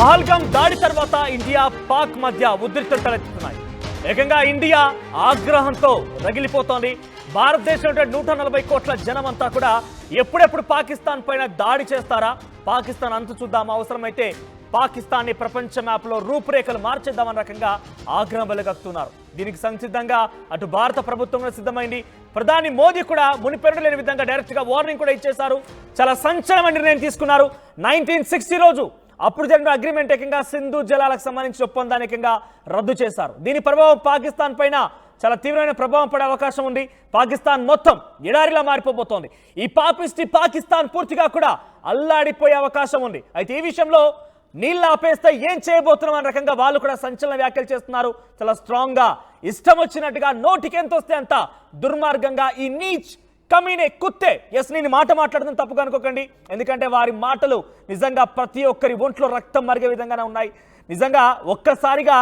పహల్గామ్ దాడి తర్వాత ఇండియా పాక్ మధ్య ఉద్రిక్తలు తలెత్తుతున్నాయి. ఏకంగా ఇండియా ఆగ్రహంతో రగిలిపోతోంది. భారతదేశంలో 140 కోట్ల జనమంతా కూడా ఎప్పుడెప్పుడు పాకిస్తాన్ పైన దాడి చేస్తారా, పాకిస్తాన్ అంతు చూద్దాం, అవసరమైతే పాకిస్తాన్ని ప్రపంచ మ్యాప్లో రూపురేఖలు మార్చేద్దామన్న రకంగా ఆగ్రహం వెలుగక్కుతున్నారు. దీనికి సంసిద్ధంగా అటు భారత ప్రభుత్వం సిద్ధమైంది. ప్రధాని మోదీ కూడా మునిపెన్నడూ లేని విధంగా డైరెక్ట్ గా వార్నింగ్ కూడా ఇచ్చేశారు. చాలా సంచలనమైన నిర్ణయం తీసుకున్నారు. 1960 రోజు అప్పుడు జరిగిన అగ్రిమెంట్ ఏకంగా సింధు జలాలకు సంబంధించిన ఒప్పందాన్ని ఏకంగా రద్దు చేశారు. దీని ప్రభావం పాకిస్తాన్ పైన చాలా తీవ్రమైన ప్రభావం పడే అవకాశం ఉంది. పాకిస్తాన్ మొత్తం ఎడారిలా మారిపోబోతోంది. ఈ పాపిస్టి పాకిస్తాన్ పూర్తిగా కూడా అల్లాడిపోయే అవకాశం ఉంది. అయితే ఈ విషయంలో నీళ్ళు ఆపేస్తే ఏం చేయబోతున్నాం అనే రకంగా వాళ్ళు కూడా సంచలన వ్యాఖ్యలు చేస్తున్నారు. చాలా స్ట్రాంగ్ గా, ఇష్టం వచ్చినట్టుగా, నోటికి ఎంత వస్తే అంత దుర్మార్గంగా ఈ నీచ్ కమీనే కుత్తే, ఎస్ నేను మాట మాట్లాడుతున్న తప్పుగా అనుకోకండి, ఎందుకంటే వారి మాటలు నిజంగా ప్రతి ఒక్కరి ఒంట్లో రక్తం మరిగే విధంగానే ఉన్నాయి. నిజంగా ఒక్కసారిగా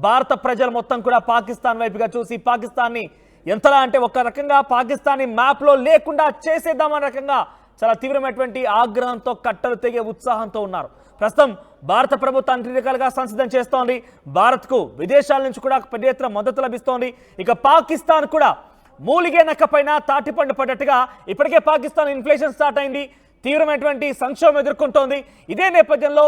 భారత ప్రజలు మొత్తం కూడా పాకిస్తాన్ వైపుగా చూసి పాకిస్తాన్ని ఎంతలా అంటే ఒక రకంగా పాకిస్తాన్ని మ్యాప్లో లేకుండా చేసేద్దామనే రకంగా చాలా తీవ్రమైనటువంటి ఆగ్రహంతో, కట్టలు తెగే ఉత్సాహంతో ఉన్నారు. ప్రస్తుతం భారత ప్రభుత్వం అన్ని రకాలుగా సంసిద్ధం చేస్తోంది. భారత్కు విదేశాల నుంచి కూడా పెద్ద ఎత్తున మద్దతు లభిస్తోంది. ఇక పాకిస్తాన్ కూడా మూలిగే నక్కపైన తాటిపండు పడ్డట్టుగా ఇప్పటికే పాకిస్తాన్ ఇన్ఫ్లేషన్ స్టార్ట్ అయింది, తీవ్రమైనటువంటి సంక్షోభం ఎదుర్కొంటోంది. ఇదే నేపథ్యంలో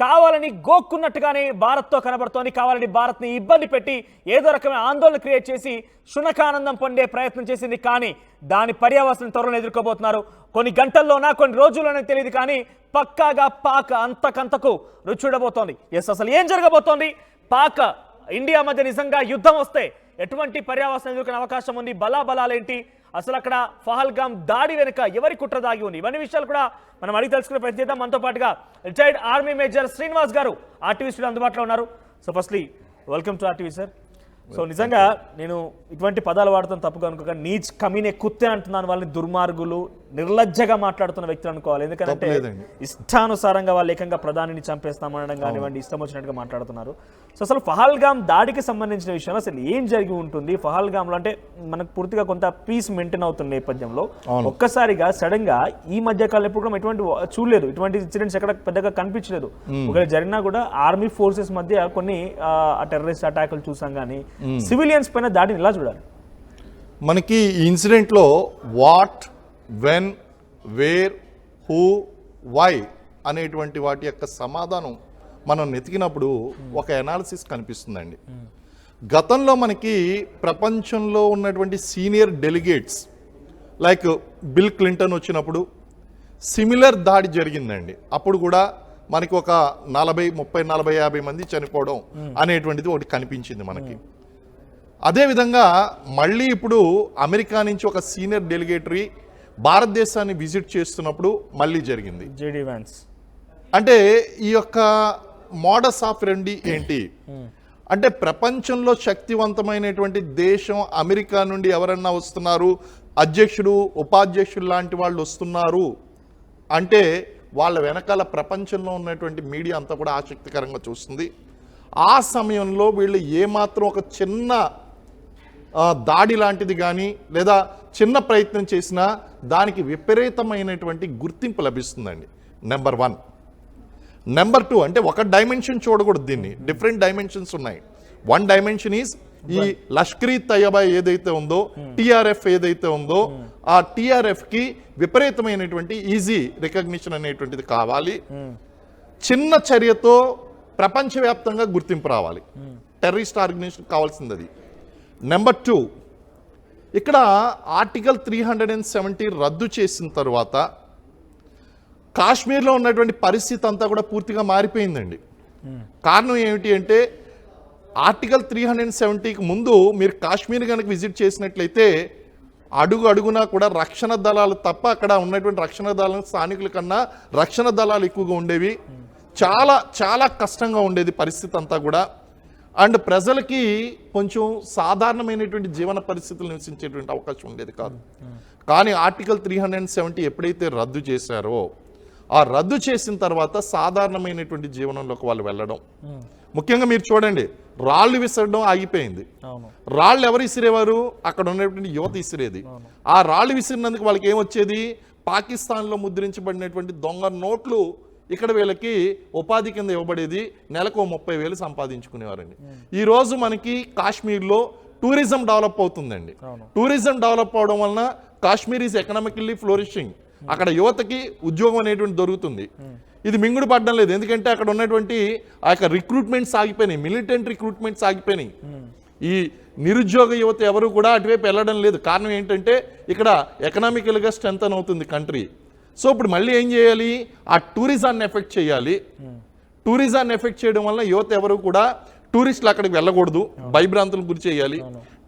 కావాలని గోక్కున్నట్టుగానే భారత్తో కనబడుతోంది. కావాలని భారత్ని ఇబ్బంది పెట్టి ఏదో రకమైన ఆందోళన క్రియేట్ చేసి శునకానందం పొందే ప్రయత్నం చేసింది. కానీ దాని పర్యావసనం త్వరలో ఎదుర్కోబోతున్నారు. కొన్ని గంటల్లోనా కొన్ని రోజుల్లోనే తెలియదు, కానీ పక్కాగా పాక్ అంతకంతకు రుచి చూడబోతోంది. ఎస్, అసలు ఏం జరగబోతోంది, పాక్ ఇండియా మధ్య నిజంగా యుద్ధం వస్తే ఎటువంటి పర్యావసనం ఎదుర్కొనే అవకాశం ఉంది, బలాబలాలేంటి, అసలు అక్కడ పహల్గామ్ దాడి వెనుక ఎవరి కుట్ర దాగి ఉంది, ఇవన్నీ విషయాలు కూడా మనం అడిగి తెలుసుకునే ప్రయత్నం చేద్దాం. మనతో పాటుగా రిటైర్డ్ ఆర్మీ మేజర్ శ్రీనివాస్ గారు ఆర్టీవీ స్టూడియో అందుబాటులో ఉన్నారు. So firstly welcome to RTV sir. So నిజంగా నేను ఇటువంటి పదాలు వాడుతాను తప్పుగా అనుకోక, నీచ్ కమీనే కుత్తే అంటున్నాను. వాళ్ళని దుర్మార్గులు, నిర్లజ్జగా మాట్లాడుతున్న వ్యక్తులు అనుకోవాలి. ఎందుకంటే ఇష్టానుసారంగా వాళ్ళు ఏకంగా ప్రధానిని చంపేస్తామనడం కానివ్వండి, ఇష్టం వచ్చినట్టుగా మాట్లాడుతున్నారు. సో అసలు పహల్గామ్ దాడికి సంబంధించిన విషయంలో అసలు ఏం జరిగి ఉంటుంది పహల్గామ్లో? అంటే మనకు పూర్తిగా కొంత పీస్ మెయింటైన్ అవుతున్న నేపథ్యంలో ఒక్కసారిగా సడన్ గా ఈ మధ్య కాలం ఎప్పుడు కూడా ఎటువంటి చూడలేదు, ఇటువంటి ఇన్సిడెంట్స్ ఎక్కడ పెద్దగా కనిపించలేదు. ఒకవేళ జరిగినా కూడా ఆర్మీ ఫోర్సెస్ మధ్య కొన్ని టెర్రరిస్ట్ అటాకులు చూసాం, కానీ సివిలియన్స్ పైన దాడిని ఎలా చూడాలి? మనకి ఈ ఇన్సిడెంట్లో what, when, where, who, why అనేటువంటి వాటి యొక్క సమాధానం మనం వెతికినప్పుడు ఒక ఎనాలిసిస్ కనిపిస్తుందండి. గతంలో మనకి ప్రపంచంలో ఉన్నటువంటి senior delegates like bill Clinton వచ్చినప్పుడు సిమిలర్ దాడి జరిగిందండి. అప్పుడు కూడా మనకి ఒక 40, 30, 40, 50 మంది చనిపోవడం అనేటువంటిది ఒకటి కనిపించింది మనకి. అదేవిధంగా మళ్ళీ ఇప్పుడు అమెరికా నుంచి ఒక సీనియర్ డెలిగేటరీ భారతదేశాన్ని విజిట్ చేస్తున్నప్పుడు మళ్ళీ జరిగింది. జేడీ వ్యాన్స్ అంటే ఈ యొక్క మోడస్ ఆఫ్ రెండి ఏంటి అంటే, ప్రపంచంలో శక్తివంతమైనటువంటి దేశం అమెరికా నుండి ఎవరన్నా వస్తున్నారు, అధ్యక్షుడు, ఉపాధ్యక్షుడు లాంటి వాళ్ళు వస్తున్నారు అంటే వాళ్ళ వెనకాల ప్రపంచంలో ఉన్నటువంటి మీడియా అంతా కూడా ఆసక్తికరంగా చూస్తుంది. ఆ సమయంలో వీళ్ళు ఏమాత్రం ఒక చిన్న దాడి లాంటిది కానీ లేదా చిన్న ప్రయత్నం చేసినా దానికి విపరీతమైనటువంటి గుర్తింపు లభిస్తుందండి. నెంబర్ 1. నెంబర్ 2 అంటే ఒక డైమెన్షన్ చూడకూడదు, దీన్ని డిఫరెంట్ డైమెన్షన్స్ ఉన్నాయి. 1 డైమెన్షన్ ఈజ్ ఈ లష్కరీ తయ్యబా ఏదైతే ఉందో, టిఆర్ఎఫ్ ఏదైతే ఉందో, ఆ టిఆర్ఎఫ్ కి విపరీతమైనటువంటి ఈజీ రికగ్నిషన్ అనేటువంటిది కావాలి. చిన్న చర్యతో ప్రపంచవ్యాప్తంగా గుర్తింపు రావాలి. టెర్రరిస్ట్ ఆర్గనైజేషన్ కావాల్సింది అది. నెంబర్ 2, ఇక్కడ ఆర్టికల్ 370 రద్దు చేసిన తర్వాత కాశ్మీర్లో ఉన్నటువంటి పరిస్థితి అంతా కూడా పూర్తిగా మారిపోయిందండి. కారణం ఏమిటి అంటే, ఆర్టికల్ 370కి ముందు మీరు కాశ్మీర్ కనుక విజిట్ చేసినట్లయితే అడుగు అడుగునా కూడా రక్షణ దళాలు తప్ప అక్కడ ఉన్నటువంటి రక్షణ దళాలు స్థానికుల కన్నా రక్షణ దళాలు ఎక్కువగా ఉండేవి. చాలా చాలా కష్టంగా ఉండేది పరిస్థితి అంతా కూడా. అండ్ ప్రజలకి కొంచెం సాధారణమైనటువంటి జీవన పరిస్థితులు నివసించేటువంటి అవకాశం ఉండేది కాదు. కానీ ఆర్టికల్ 370 ఎప్పుడైతే రద్దు చేశారో, ఆ రద్దు చేసిన తర్వాత సాధారణమైనటువంటి జీవనంలోకి వాళ్ళు వెళ్ళడం. ముఖ్యంగా మీరు చూడండి, రాళ్ళు విసరడం ఆగిపోయింది. రాళ్ళు ఎవరు విసిరేవారు? అక్కడ ఉన్నటువంటి యువత విసిరేది. ఆ రాళ్ళు విసిరినందుకు వాళ్ళకి ఏమొచ్చేది? పాకిస్తాన్లో ముద్రించబడినటువంటి దొంగ నోట్లు ఇక్కడ వీళ్ళకి ఉపాధి కింద ఇవ్వబడేది నెలకు 30,000 సంపాదించుకునేవారండి. ఈ రోజు మనకి కాశ్మీర్లో టూరిజం డెవలప్ అవుతుందండి. టూరిజం డెవలప్ అవడం వలన కాశ్మీర్ ఈజ్ ఎకనామికల్లీ ఫ్లోరిషింగ్. అక్కడ యువతకి ఉద్యోగం అనేటువంటి దొరుకుతుంది. ఇది మింగుడు పడడం లేదు, ఎందుకంటే అక్కడ ఉన్నటువంటి ఆ యొక్క రిక్రూట్మెంట్స్ ఆగిపోయినాయి, మిలిటెంట్ రిక్రూట్మెంట్స్ ఆగిపోయినాయి. ఈ నిరుద్యోగ యువత ఎవరు కూడా అటువైపు వెళ్ళడం లేదు. కారణం ఏంటంటే ఇక్కడ ఎకనామికల్గా స్ట్రెంథన్ అవుతుంది కంట్రీ. సో ఇప్పుడు మళ్ళీ ఏం చేయాలి, ఆ టూరిజాన్ని ఎఫెక్ట్ చేయాలి. టూరిజాన్ని ఎఫెక్ట్ చేయడం వల్ల యువత ఎవరు కూడా టూరిస్టులు అక్కడికి వెళ్ళకూడదు, భయభ్రాంతులకు గురి చేయాలి,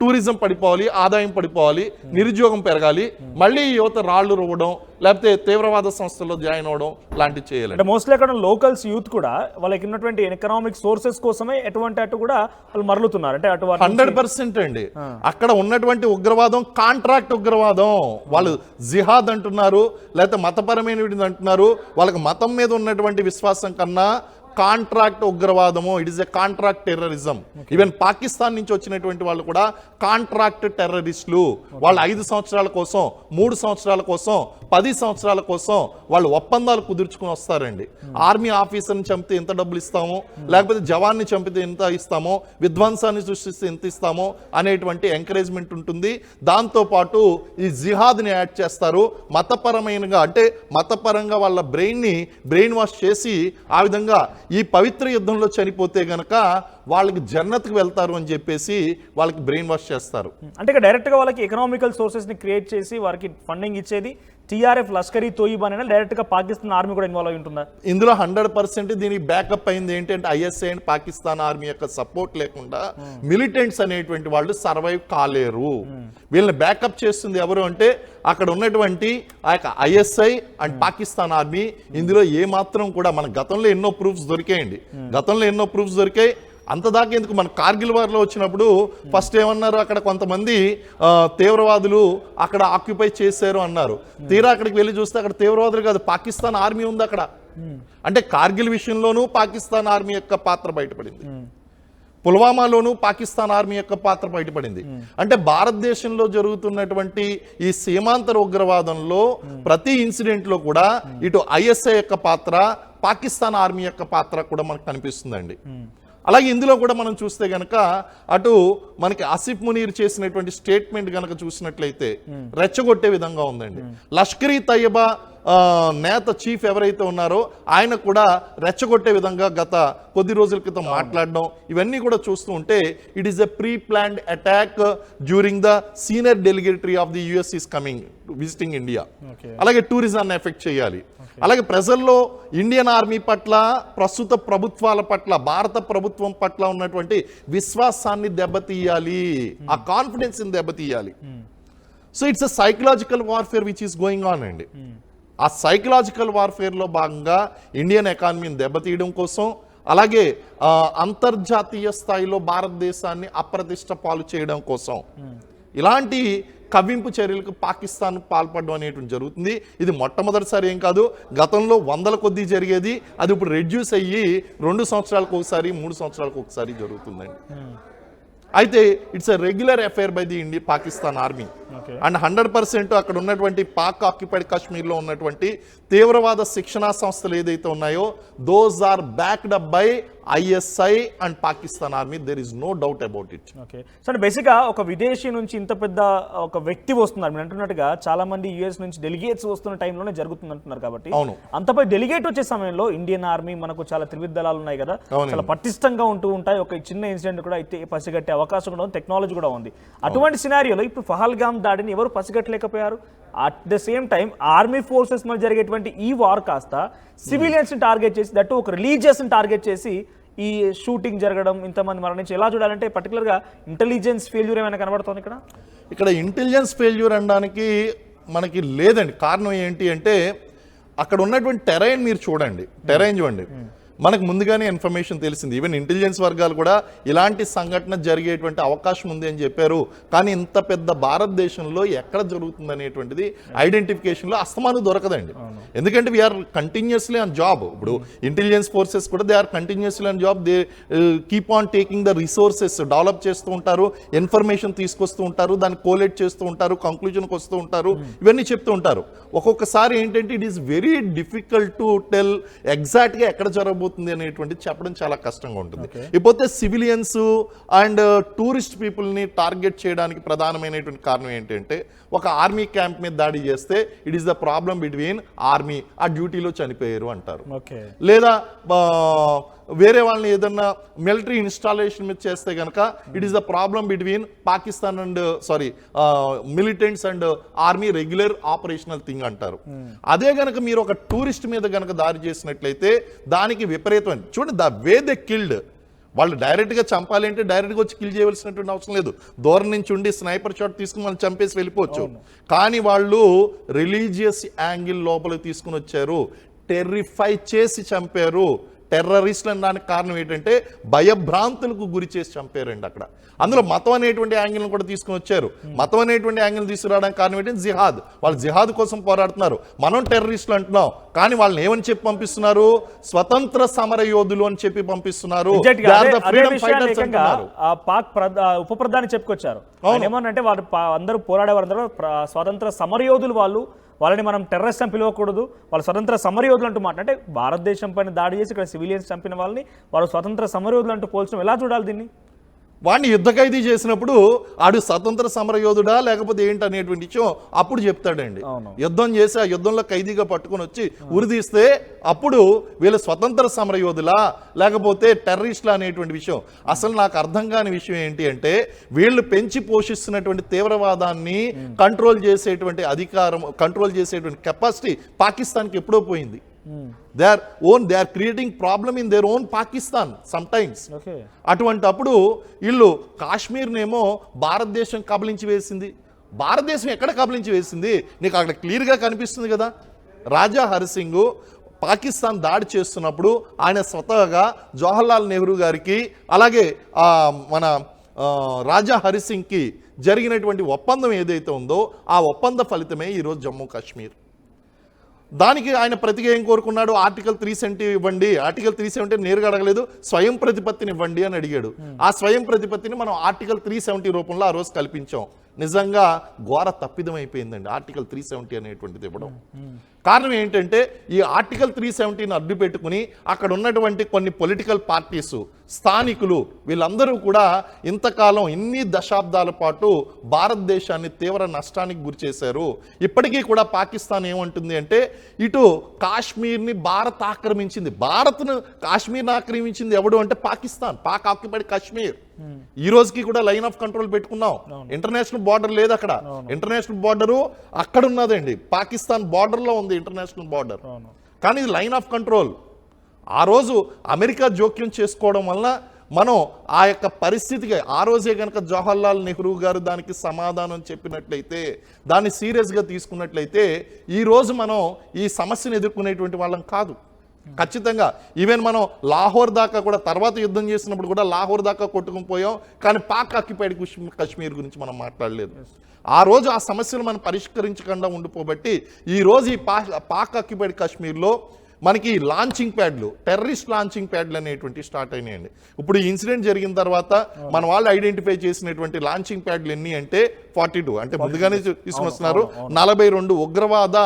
టూరిజం పడిపోవాలి, ఆదాయం పడిపోవాలి, నిరుద్యోగం పెరగాలి, మళ్ళీ యువత రాళ్లు రువ్వడం లేకపోతే తీవ్రవాద సంస్థల్లో జాయిన్ అవడం లాంటివి చేయాలి. అంటే మోస్ట్లీ అక్కడ లోకల్స్ యూత్ కూడా వాళ్ళకి ఉన్నటువంటి ఎకనామిక్ సోర్సెస్ కోసమే అటు కూడా వాళ్ళు మరలుతున్నారు. అంటే అటు 100% అండి. అక్కడ ఉన్నటువంటి ఉగ్రవాదం కాంట్రాక్ట్ ఉగ్రవాదం. వాళ్ళు జిహాద్ అంటున్నారు, లేకపోతే మతపరమైనది అంటున్నారు. వాళ్ళకి మతం మీద ఉన్నటువంటి విశ్వాసం కన్నా కాంట్రాక్ట్ ఉగ్రవాదము, it is a contract terrorism. Even Pakistan నుంచి వచ్చినటువంటి వాళ్ళు కూడా కాంట్రాక్ట్ టెర్రరిస్టులు. వాళ్ళు 5 సంవత్సరాల కోసం, 3 సంవత్సరాల కోసం, 10 సంవత్సరాల కోసం వాళ్ళు ఒప్పందాలు కుదుర్చుకుని వస్తారండి. ఆర్మీ ఆఫీసర్ని చంపితే ఎంత డబ్బులు ఇస్తామో, లేకపోతే జవాన్ని చంపితే ఎంత ఇస్తామో, విధ్వంసాన్ని సృష్టిస్తే ఎంత ఇస్తామో అనేటువంటి ఎంకరేజ్మెంట్ ఉంటుంది. దాంతోపాటు ఈ జిహాద్ని యాడ్ చేస్తారు. మతపరమైనగా అంటే మతపరంగా వాళ్ళ బ్రెయిన్ వాష్ చేసి ఆ విధంగా ఈ పవిత్ర యుద్ధంలో చనిపోతే గనక వాళ్ళకి జన్నత్కి వెళ్తారు అని చెప్పేసి వాళ్ళకి బ్రెయిన్ వాష్ చేస్తారు. అంటే ఇక డైరెక్ట్గా వాళ్ళకి ఎకనామికల్ సోర్సెస్ ని క్రియేట్ చేసి వారికి ఫండింగ్ ఇచ్చేది టీఆర్ఎఫ్, లష్కరీ తోయిబా అయినా డైరెక్ట్గా పాకిస్తాన్ ఆర్మీ కూడా ఇన్వాల్వ్ అయి ఉంటుందా? ఇందులో 100% దీనికి బ్యాకప్ అయింది ఏంటంటే ఐఎస్ఐ అండ్ పాకిస్తాన్ ఆర్మీ యొక్క సపోర్ట్ లేకుండా మిలిటెంట్స్ అనేటువంటి వాళ్ళు సర్వైవ్ కాలేరు. వీళ్ళని బ్యాకప్ చేస్తుంది ఎవరు అంటే అక్కడ ఉన్నటువంటి ఆ యొక్క ఐఎస్ఐ అండ్ పాకిస్తాన్ ఆర్మీ. ఇందులో ఏమాత్రం కూడా మన గతంలో ఎన్నో ప్రూఫ్స్ దొరికాయి. అంతదాకా ఎందుకు, మన కార్గిల్ వార్లో వచ్చినప్పుడు ఫస్ట్ ఏమన్నారు, అక్కడ కొంతమంది తీవ్రవాదులు అక్కడ ఆక్యుపై చేశారు అన్నారు. తీరా అక్కడికి వెళ్ళి చూస్తే అక్కడ తీవ్రవాదులు కాదు, పాకిస్తాన్ ఆర్మీ ఉంది అక్కడ. అంటే కార్గిల్ విషయంలోనూ పాకిస్తాన్ ఆర్మీ యొక్క పాత్ర బయటపడింది, పుల్వామాలోనూ పాకిస్తాన్ ఆర్మీ యొక్క పాత్ర బయటపడింది. అంటే భారతదేశంలో జరుగుతున్నటువంటి ఈ సీమాంతర ఉగ్రవాదంలో ప్రతి ఇన్సిడెంట్ లో కూడా ఇటు ఐఎస్ఐ యొక్క పాత్ర, పాకిస్తాన్ ఆర్మీ యొక్క పాత్ర కూడా మనకు కనిపిస్తుందండి. అలాగే ఇందులో కూడా మనం చూస్తే గనక అటు మనకి ఆసిఫ్ మునీర్ చేసినటువంటి స్టేట్మెంట్ గనక చూసినట్లయితే రెచ్చగొట్టే విధంగా ఉందండి. లష్కరీ తయ్యబా నేత చీఫ్ ఎవరైతే ఉన్నారో ఆయన కూడా రెచ్చగొట్టే విధంగా గత కొద్ది రోజుల క్రితం మాట్లాడడం, ఇవన్నీ కూడా చూస్తూ ఉంటే it is a pre planned attack during the senior delegatory of the US is coming visiting India. అలాగే టూరిజాన్ని ఎఫెక్ట్ చేయాలి. అలాగే ప్రజల్లో ఇండియన్ ఆర్మీ పట్ల, ప్రస్తుత ప్రభుత్వాల పట్ల, భారత ప్రభుత్వం పట్ల ఉన్నటువంటి విశ్వాసాన్ని దెబ్బతీయాలి, ఆ కాన్ఫిడెన్స్ ని దెబ్బతీయాలి. So it's a psychological warfare which is going on అండి. ఆ సైకలాజికల్ వార్ఫేర్లో భాగంగా ఇండియన్ ఎకానమీని దెబ్బతీయడం కోసం, అలాగే అంతర్జాతీయ స్థాయిలో భారతదేశాన్ని అప్రతిష్ట పాలు చేయడం కోసం ఇలాంటి కవ్వింపు చర్యలకు పాకిస్తాన్ పాల్పడడం అనేటువంటి జరుగుతుంది. ఇది మొట్టమొదటిసారి ఏం కాదు, గతంలో 100ల కొద్దీ జరిగేది. అది ఇప్పుడు రెడ్యూస్ అయ్యి 2 సంవత్సరాలకు ఒకసారి, 3 సంవత్సరాలకు ఒకసారి జరుగుతుందండి. అయితే it's a regular affair by the Pakistan army. And 100% అక్కడ ఉన్నటువంటి పాక్ ఆక్యుపైడ్ కాశ్మీర్లో ఉన్నటువంటి తీవ్రవాద శిక్షణా సంస్థలు ఏదైతే ఉన్నాయో those are backed up by ISI and Pakistan army. There is no doubt about it. Okay, so బేసిక్గా ఒక విదేశీ నుంచి ఇంత పెద్ద ఒక వ్యక్తి వస్తున్నారు, మీరు అంటున్నట్టుగా చాలా మంది యుఎస్ నుంచి డెలిగేట్స్ వస్తున్న టైంలోనే జరుగుతుంది అంటున్నారు. కాబట్టి అంతపై డెలిగేట్ వచ్చే సమయంలో ఇండియన్ ఆర్మీ మనకు చాలా త్రివిధ దళాలు ఉన్నాయి కదా, చాలా పటిష్టంగా ఉంటూ ఉంటాయి. ఒక చిన్న ఇన్సిడెంట్ కూడా అయితే పసిగట్టే అవకాశం కూడా ఉంది, టెక్నాలజీ కూడా ఉంది. అటువంటి సినారియోలో ఇప్పుడు పహల్గామ్ దాడిని ఎవరు పసిగట్టలేకపోయారు. At the same time army forces మధ్య జరిగేటువంటి ఈ వార్ కాస్త సివిలియన్స్ ని టార్గెట్ చేసి, దట్టు ఒక రిలీజియస్ ని టార్గెట్ చేసి ఈ షూటింగ్ జరగడం, ఇంతమంది మరణించి ఎలా చూడాలంటే పర్టికులర్గా ఇంటెలిజెన్స్ ఫెయిల్యూర్ ఏమైనా కనబడుతుంది ఇక్కడ ఇంటెలిజెన్స్ ఫెయిల్యూర్ అనడానికి మనకి లేదండి. కారణం ఏంటి అంటే అక్కడ ఉన్నటువంటి టెరైన్ మీరు చూడండి, మనకు ముందుగానే ఇన్ఫర్మేషన్ తెలిసింది. ఈవెన్ ఇంటెలిజెన్స్ వర్గాలు కూడా ఇలాంటి సంఘటన జరిగేటువంటి అవకాశం ఉంది అని చెప్పారు. కానీ ఇంత పెద్ద భారతదేశంలో ఎక్కడ జరుగుతుంది అనేటువంటిది ఐడెంటిఫికేషన్లో అస్తమానం దొరకదండి. ఎందుకంటే వీఆర్ కంటిన్యూస్లీ ఆన్ జాబ్. ఇప్పుడు ఇంటెలిజెన్స్ ఫోర్సెస్ కూడా they are continuously on job. They keep on taking the resources, develop చేస్తూ ఉంటారు, ఇన్ఫర్మేషన్ తీసుకొస్తూ ఉంటారు, దాన్ని కోలేట్ చేస్తూ ఉంటారు, కంక్లూజన్కి వస్తూ ఉంటారు, ఇవన్నీ చెప్తూ ఉంటారు. ఒక్కొక్కసారి ఏంటంటే it is very difficult to tell ఎగ్జాక్ట్గా ఎక్కడ జరగబోతుంది అనేటువంటిది చెప్పడం చాలా కష్టంగా ఉంటుంది. ఇకపోతే సివిలియన్స్ అండ్ టూరిస్ట్ పీపుల్ని టార్గెట్ చేయడానికి ప్రధానమైనటువంటి కారణం ఏంటంటే ఒక ఆర్మీ క్యాంప్ మీద దాడి చేస్తే it is the problem between army, ఆ డ్యూటీలో చనిపోయారు అంటారు. లేదా వేరే వాళ్ళని ఏదన్నా మిలిటరీ ఇన్స్టాలేషన్ మీద చేస్తే కనుక it is the problem between Pakistan and militants and army regular operational thing అంటారు. అదే గనక మీరు ఒక టూరిస్ట్ మీద గనక దాడి చేసినట్లయితే దానికి విపరీతం. చూడండి, ద వే దే కిల్డ్, వాళ్ళు డైరెక్ట్గా చంపాలి అంటే డైరెక్ట్గా వచ్చి కిల్ చేయవలసినటువంటి అవసరం లేదు. దూరం నుంచి ఉండి స్నైపర్ షాట్ తీసుకుని వాళ్ళు చంపేసి వెళ్ళిపోవచ్చు. కానీ వాళ్ళు రిలీజియస్ యాంగిల్ లోపలికి తీసుకుని వచ్చారు, టెర్రిఫై చేసి చంపారు. టెర్రరిస్టులు అనడానికి కారణం ఏంటంటే భయభ్రాంతులకు గురి చేసి చంపారండి అక్కడ. అందులో మతం అనేటువంటి యాంగిల్ని కూడా తీసుకుని వచ్చారు. మతం అనేటువంటి యాంగిల్ తీసుకురావడానికి కారణం ఏంటంటే జిహాద్. వాళ్ళు జిహాద్ కోసం పోరాడుతున్నారు. మనం టెర్రరిస్టులు అంటున్నాం, కానీ వాళ్ళని ఏమని చెప్పి పంపిస్తున్నారు? స్వతంత్ర సమర యోధులు అని చెప్పి పంపిస్తున్నారు. పాక్ ఉప ప్రధాని చెప్పుకొచ్చారు ఏమనంటే వారు అందరూ పోరాడేవారు స్వతంత్ర సమర యోధులు, వాళ్ళని మనం టెర్రరిస్ట్ అని పిలవకూడదు, వాళ్ళు స్వతంత్ర సమరయోధులు అంటూ మాట. అంటే భారతదేశం పైన దాడి చేసి ఇక్కడ సివిలియన్స్ చంపిన వాళ్ళని వాళ్ళు స్వతంత్ర సమరయోధులు అంటూ పోల్చడం ఎలా చూడాలి దీన్ని? వాడిని యుద్ధ ఖైదీ చేసినప్పుడు ఆడు స్వతంత్ర సమరయోధుడా లేకపోతే ఏంటి అనేటువంటి విషయం అప్పుడు చెప్తాడండి. యుద్ధం చేసి ఆ యుద్ధంలో ఖైదీగా పట్టుకొని వచ్చి ఉరిదీస్తే అప్పుడు వీళ్ళు స్వతంత్ర సమరయోధులా లేకపోతే టెర్రరిస్టులా అనేటువంటి విషయం. అసలు నాకు అర్థం కాని విషయం ఏంటి అంటే వీళ్ళు పెంచి పోషిస్తున్నటువంటి తీవ్రవాదాన్ని కంట్రోల్ చేసేటువంటి అధికారం, కంట్రోల్ చేసేటువంటి కెపాసిటీ పాకిస్తాన్కి ఎప్పుడో పోయింది. they are creating problem in their own Pakistan sometimes. అటువంటప్పుడు వీళ్ళు కాశ్మీర్నేమో భారతదేశం కబలించి వేసింది. భారతదేశం ఎక్కడ కబలించి వేసింది? నీకు అక్కడ క్లియర్గా కనిపిస్తుంది కదా. రాజా హరిసింగ్ పాకిస్తాన్ దాడి చేస్తున్నప్పుడు ఆయన స్వతహాగా జవహర్లాల్ నెహ్రూ గారికి అలాగే మన రాజా హరిసింగ్కి జరిగినటువంటి ఒప్పందం ఏదైతే ఉందో ఆ ఒప్పంద ఫలితమే ఈరోజు జమ్మూ కాశ్మీర్. దానికి ఆయన ప్రతిగా ఏం కోరుకున్నాడు? ఆర్టికల్ 370 ఇవ్వండి. ఆర్టికల్ 370 నేరుగా అడగలేదు, స్వయం ప్రతిపత్తిని ఇవ్వండి అని అడిగాడు. ఆ స్వయం ప్రతిపత్తిని మనం ఆర్టికల్ 370 రూపంలో ఆ రోజు కల్పించాం. నిజంగా ఘోర తప్పిదం అయిపోయిందండి ఆర్టికల్ 370 అనేటువంటిది ఇవ్వడం. కారణం ఏంటంటే ఈ ఆర్టికల్ 370ని అడ్డు పెట్టుకుని అక్కడ ఉన్నటువంటి కొన్ని పొలిటికల్ పార్టీసు, స్థానికులు వీళ్ళందరూ కూడా ఇంతకాలం ఇన్ని దశాబ్దాల పాటు భారతదేశాన్ని తీవ్ర నష్టానికి గురి చేశారు. ఇప్పటికీ కూడా పాకిస్తాన్ ఏమంటుంది అంటే ఇటు కాశ్మీర్ని భారత్ ఆక్రమించింది. భారత్ను కాశ్మీర్ని ఆక్రమించింది ఎవడు అంటే పాకిస్తాన్, పాక్ ఆక్యుపైడ్ కాశ్మీర్. ఈ రోజుకి కూడా లైన్ ఆఫ్ కంట్రోల్ పెట్టుకున్నాం. ఇంటర్నేషనల్ బార్డర్ లేదు అక్కడ. ఇంటర్నేషనల్ బార్డరు అక్కడ ఉన్నదండి, పాకిస్తాన్ బార్డర్లో ఉంది ఇంటర్నేషనల్ బార్డర్. కానీ ఇది లైన్ ఆఫ్ కంట్రోల్. ఆ రోజు అమెరికా జోక్యం చేసుకోవడం వలన మనం ఆ యొక్క పరిస్థితికి ఆ రోజే కనుక జవహర్లాల్ నెహ్రూ గారు దానికి సమాధానం చెప్పినట్లయితే, దాన్ని సీరియస్గా తీసుకున్నట్లయితే ఈరోజు మనం ఈ సమస్యను ఎదుర్కొనేటువంటి వాళ్ళం కాదు. ఖచ్చితంగా ఈవెన్ మనం లాహోర్ దాకా కూడా తర్వాత యుద్ధం చేసినప్పుడు కూడా లాహోర్ దాకా కొట్టుకుని పోయాం, కానీ పాక్ ఆక్యుపైడ్ కాశ్మీర్ గురించి మనం మాట్లాడలేదు. ఆ రోజు ఆ సమస్యలు మనం పరిష్కరించకుండా ఉండిపోబట్టి ఈరోజు ఈ పాక్ ఆక్యుపైడ్ కాశ్మీర్లో మనకి లాంచింగ్ ప్యాడ్లు, టెర్రరిస్ట్ లాంచింగ్ ప్యాడ్లు అనేటువంటి స్టార్ట్ అయినాయండి. ఇప్పుడు ఈ ఇన్సిడెంట్ జరిగిన తర్వాత మన వాళ్ళు ఐడెంటిఫై చేసినటువంటి లాంచింగ్ ప్యాడ్లు ఎన్ని అంటే 42, అంటే ముందుగానే తీసుకుని వస్తున్నారు. 42 ఉగ్రవాద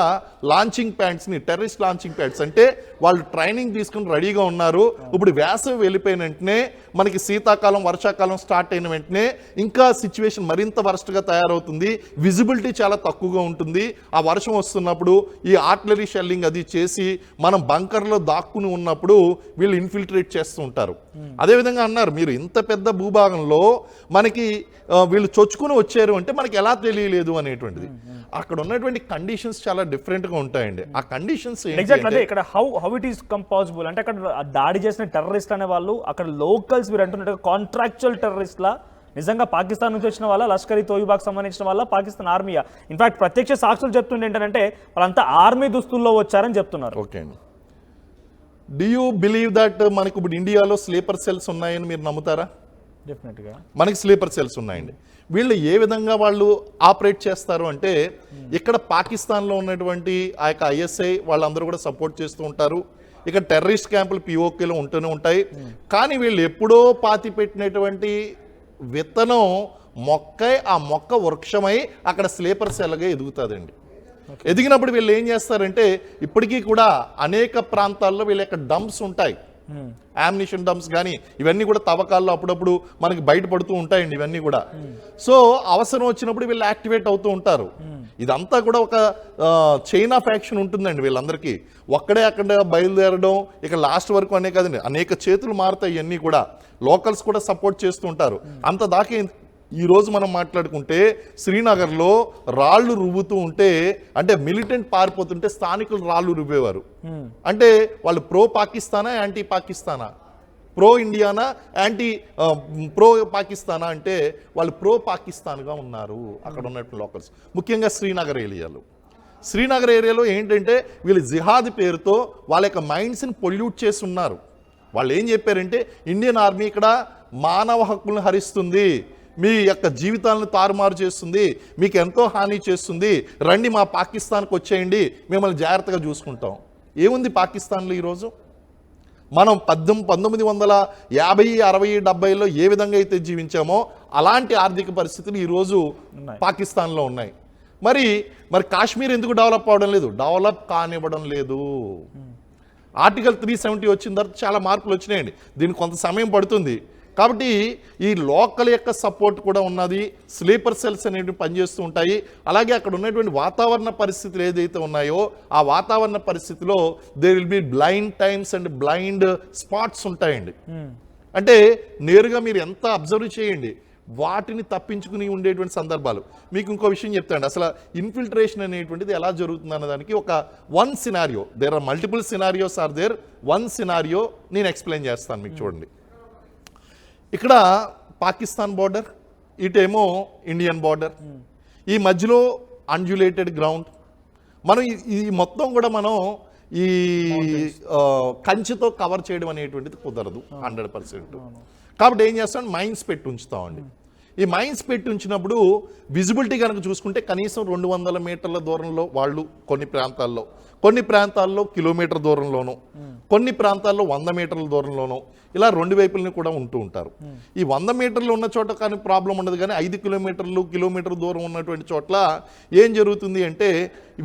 లాంచింగ్ ప్యాడ్స్ని, టెర్రరిస్ట్ లాంచింగ్ ప్యాడ్స్ అంటే వాళ్ళు ట్రైనింగ్ తీసుకుని రెడీగా ఉన్నారు. ఇప్పుడు వేసవి వెళ్ళిపోయిన వెంటనే మనకి శీతాకాలం వర్షాకాలం స్టార్ట్ అయిన వెంటనే ఇంకా సిచ్యువేషన్ మరింత వరస్ట్గా తయారవుతుంది. విజిబిలిటీ చాలా తక్కువగా ఉంటుంది. ఆ వర్షం వస్తున్నప్పుడు ఈ ఆర్టిలరీ షెల్లింగ్ అది చేసి మనం బంకర్లో దాక్కుని ఉన్నప్పుడు వీళ్ళు ఇన్ఫిల్ట్రేట్ చేస్తూ ఉంటారు. అదేవిధంగా అన్నారు మీరు ఇంత పెద్ద భూభాగంలో మనకి వీళ్ళు చొచ్చుకుని వచ్చారు అంటే మనకి ఎలా తెలియలేదు అనేటువంటిది. అక్కడ ఉన్నటువంటి కండిషన్స్ చాలా డిఫరెంట్గా ఉంటాయండి. ఆ కండిషన్స్ ఇక్కడ హౌ ఇట్ ఈస్ పాసిబుల్ అంటే అక్కడ దాడి చేసిన టెర్రరిస్ట్ అనే వాళ్ళు అక్కడ లోకల్స్ మీరు అంటున్నట్టుగా కాంట్రాక్చువల్ టెర్రరిస్ట్లా నిజంగా పాకిస్తాన్ నుంచి వచ్చిన వాళ్ళ, లష్కర్ తోయిబాకి సంబంధించిన వాళ్ళ, పాకిస్తాన్ ఆర్మీయా? ఇన్ఫాక్ట్ ప్రత్యక్ష సాక్షులు చెప్తుండే ఏంటంటే వాళ్ళంతా ఆర్మీ దుస్తుల్లో వచ్చారని చెప్తున్నారు. ఓకే అండి, డూ యూ బిలీవ్ దట్ మనకు ఇప్పుడు ఇండియాలో స్లీపర్ సెల్స్ ఉన్నాయని మీరు నమ్ముతారా? డెఫినెట్గా మనకి స్లీపర్ సెల్స్ ఉన్నాయండి. వీళ్ళు ఏ విధంగా వాళ్ళు ఆపరేట్ చేస్తారు అంటే ఇక్కడ పాకిస్తాన్లో ఉన్నటువంటి ఆ యొక్క ISI వాళ్ళందరూ కూడా సపోర్ట్ చేస్తూ ఉంటారు. ఇక్కడ టెర్రరిస్ట్ క్యాంపులు POKలో ఉంటూనే ఉంటాయి. కానీ వీళ్ళు ఎప్పుడో పాతి పెట్టినటువంటి విత్తనం మొక్కై ఆ మొక్క వృక్షమై అక్కడ స్లీపర్ సెల్గా ఎదుగుతుందండి. ఎదిగినప్పుడు వీళ్ళు ఏం చేస్తారంటే ఇప్పటికీ కూడా అనేక ప్రాంతాల్లో వీళ్ళ యొక్క డంప్స్ ఉంటాయి, యామ్నిషన్ డంప్స్ కానీ ఇవన్నీ కూడా తవ్వకాల్లో అప్పుడప్పుడు మనకి బయటపడుతూ ఉంటాయండి ఇవన్నీ కూడా. సో అవసరం వచ్చినప్పుడు వీళ్ళు యాక్టివేట్ అవుతూ ఉంటారు. ఇదంతా కూడా ఒక చైన్ ఆఫ్ యాక్షన్ ఉంటుందండి వీళ్ళందరికీ. ఒక్కడే అక్కడ బయలుదేరడం ఇక లాస్ట్ వరకు అనే కదండి, అనేక చేతులు మారుతాయి ఇవన్నీ కూడా. లోకల్స్ కూడా సపోర్ట్ చేస్తూ ఉంటారు. అంత దాకా ఈ రోజు మనం మాట్లాడుకుంటే శ్రీనగర్లో రాళ్లు రువ్వుతూ ఉంటే, అంటే మిలిటెంట్ పారిపోతుంటే స్థానికులు రాళ్లు రువ్వేవారు. అంటే వాళ్ళు ప్రో పాకిస్తానా యాంటీ పాకిస్తానా, ప్రో ఇండియానా యాంటీ ప్రో పాకిస్తానా అంటే వాళ్ళు ప్రో పాకిస్తాన్గా ఉన్నారు అక్కడ ఉన్నటువంటి లోకల్స్, ముఖ్యంగా శ్రీనగర్ ఏరియాలో. శ్రీనగర్ ఏరియాలో ఏంటంటే వీళ్ళు జిహాద్ పేరుతో వాళ్ళ యొక్క మైండ్స్ని పొల్యూట్ చేసి ఉన్నారు. వాళ్ళు ఏం చెప్పారంటే ఇండియన్ ఆర్మీ ఇక్కడ మానవ హక్కులను హరిస్తుంది, మీ యొక్క జీవితాలను తారుమారు చేస్తుంది, మీకు ఎంతో హాని చేస్తుంది, రండి మా పాకిస్తాన్కి వచ్చేయండి, మిమ్మల్ని జాగ్రత్తగా చూసుకుంటాం. ఏముంది పాకిస్తాన్లో ఈరోజు? మనం 1950, 60, 70లో ఏ విధంగా అయితే జీవించామో అలాంటి ఆర్థిక పరిస్థితులు ఈరోజు పాకిస్తాన్లో ఉన్నాయి. మరి కాశ్మీర్ ఎందుకు డెవలప్ అవడం లేదు? డెవలప్ కానివ్వడం లేదు. ఆర్టికల్ 370 వచ్చిన తర్వాత చాలా మార్పులు వచ్చినాయండి. దీనికి కొంత సమయం పడుతుంది. కాబట్టి ఈ లోకల్ యొక్క సపోర్ట్ కూడా ఉన్నది. స్లీపర్ సెల్స్ అనేవి పనిచేస్తూ ఉంటాయి. అలాగే అక్కడ ఉన్నటువంటి వాతావరణ పరిస్థితులు ఏదైతే ఉన్నాయో ఆ వాతావరణ పరిస్థితిలో there will be blind times and blind spots ఉంటాయండి. అంటే నేరుగా మీరు ఎంత అబ్జర్వ్ చేయండి, వాటిని తప్పించుకుని ఉండేటువంటి సందర్భాలు. మీకు ఇంకో విషయం చెప్తాండి, అసలు ఇన్ఫిల్ట్రేషన్ అనేటువంటిది ఎలా జరుగుతుంది అన్నదానికి ఒక one scenario, there are multiple scenarios are there, one scenario నేను ఎక్స్ప్లెయిన్ చేస్తాను మీకు. చూడండి, ఇక్కడ పాకిస్తాన్ బార్డర్, ఇటేమో ఇండియన్ బార్డర్, ఈ మధ్యలో అన్జులేటెడ్ గ్రౌండ్. మనం ఈ మొత్తం కూడా మనం ఈ కంచెతో కవర్ చేయడం అనేటువంటిది కుదరదు 100%. కాబట్టి ఏం చేస్తాం, మైన్స్ పెట్టి ఉంచుతామండి. ఈ మైన్స్ పెట్టి ఉంచినప్పుడు విజిబిలిటీ కనుక చూసుకుంటే కనీసం 200 మీటర్ల దూరంలో వాళ్ళు కొన్ని ప్రాంతాల్లో కిలోమీటర్ దూరంలోనూ, కొన్ని ప్రాంతాల్లో 100 మీటర్ల దూరంలోనూ, ఇలా రెండు వైపులని కూడా ఉంటూ ఉంటారు. ఈ 100 మీటర్లు ఉన్న చోట కానీ ప్రాబ్లం ఉండదు, కానీ 5 కిలోమీటర్ దూరం ఉన్నటువంటి చోట్ల ఏం జరుగుతుంది అంటే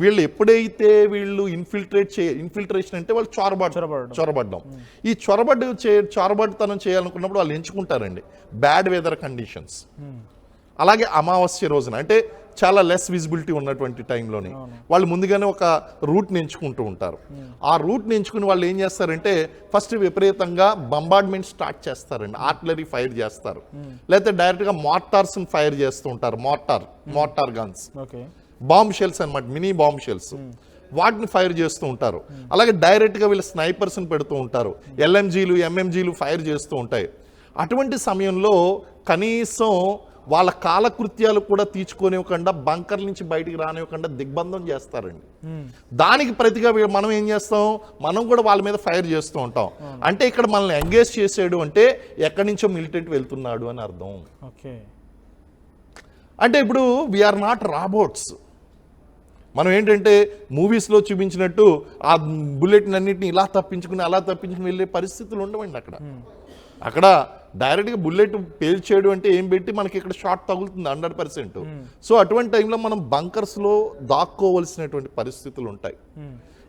వీళ్ళు ఎప్పుడైతే వీళ్ళు ఇన్ఫిల్ట్రేషన్ అంటే వాళ్ళు చొరబడ్డం, ఈ చొరబడ్డతనం చేయాలనుకున్నప్పుడు వాళ్ళు ఎంచుకుంటారండి బ్యాడ్ వెదర్ కండిషన్స్. అలాగే అమావాస్య రోజున అంటే చాలా లెస్ విజిబిలిటీ ఉన్నటువంటి టైంలోని వాళ్ళు ముందుగానే ఒక రూట్ని ఎంచుకుంటూ ఉంటారు. ఆ రూట్ని ఎంచుకుని వాళ్ళు ఏం చేస్తారంటే ఫస్ట్ విపరీతంగా బంబార్డ్మెంట్ స్టార్ట్ చేస్తారండి, ఆర్టిలరీ ఫైర్ చేస్తారు, లేకపోతే డైరెక్ట్గా మార్టార్స్ని ఫైర్ చేస్తూ ఉంటారు, మార్టార్ గన్స్, బాంబ్ షెల్స్ అనమాట, మినీ బాంబ్ షెల్స్, వాటిని ఫైర్ చేస్తూ ఉంటారు. అలాగే డైరెక్ట్గా వీళ్ళు స్నైపర్స్ని పెడుతూ ఉంటారు, LMGలు MMGలు ఫైర్ చేస్తూ ఉంటాయి. అటువంటి సమయంలో కనీసం వాళ్ళ కాలకృత్యాలు కూడా తీర్చుకోనివ్వకుండా, బంకర్ నుంచి బయటికి రానివ్వకుండా దిగ్బంధం చేస్తారండి. దానికి ప్రతిగా మనం ఏం చేస్తాం, మనం కూడా వాళ్ళ మీద ఫైర్ చేస్తూ ఉంటాం. అంటే ఇక్కడ మనల్ని ఎంగేజ్ చేసాడు అంటే ఎక్కడి నుంచో మిలిటెంట్ వెళ్తున్నాడు అని అర్థం. అంటే ఇప్పుడు వీఆర్ నాట్ రాబోట్స్. మనం ఏంటంటే మూవీస్లో చూపించినట్టు ఆ బుల్లెట్ని అన్నింటినీ ఇలా తప్పించుకుని వెళ్ళే పరిస్థితులు ఉండవండి. అక్కడ డైరెక్ట్గా బుల్లెట్ పేల్చేయడం అంటే ఏం పెట్టి మనకి ఇక్కడ షాట్ తగులుతుంది 100%. సో అటువంటి టైంలో మనం బంకర్స్లో దాక్కోవలసినటువంటి పరిస్థితులు ఉంటాయి.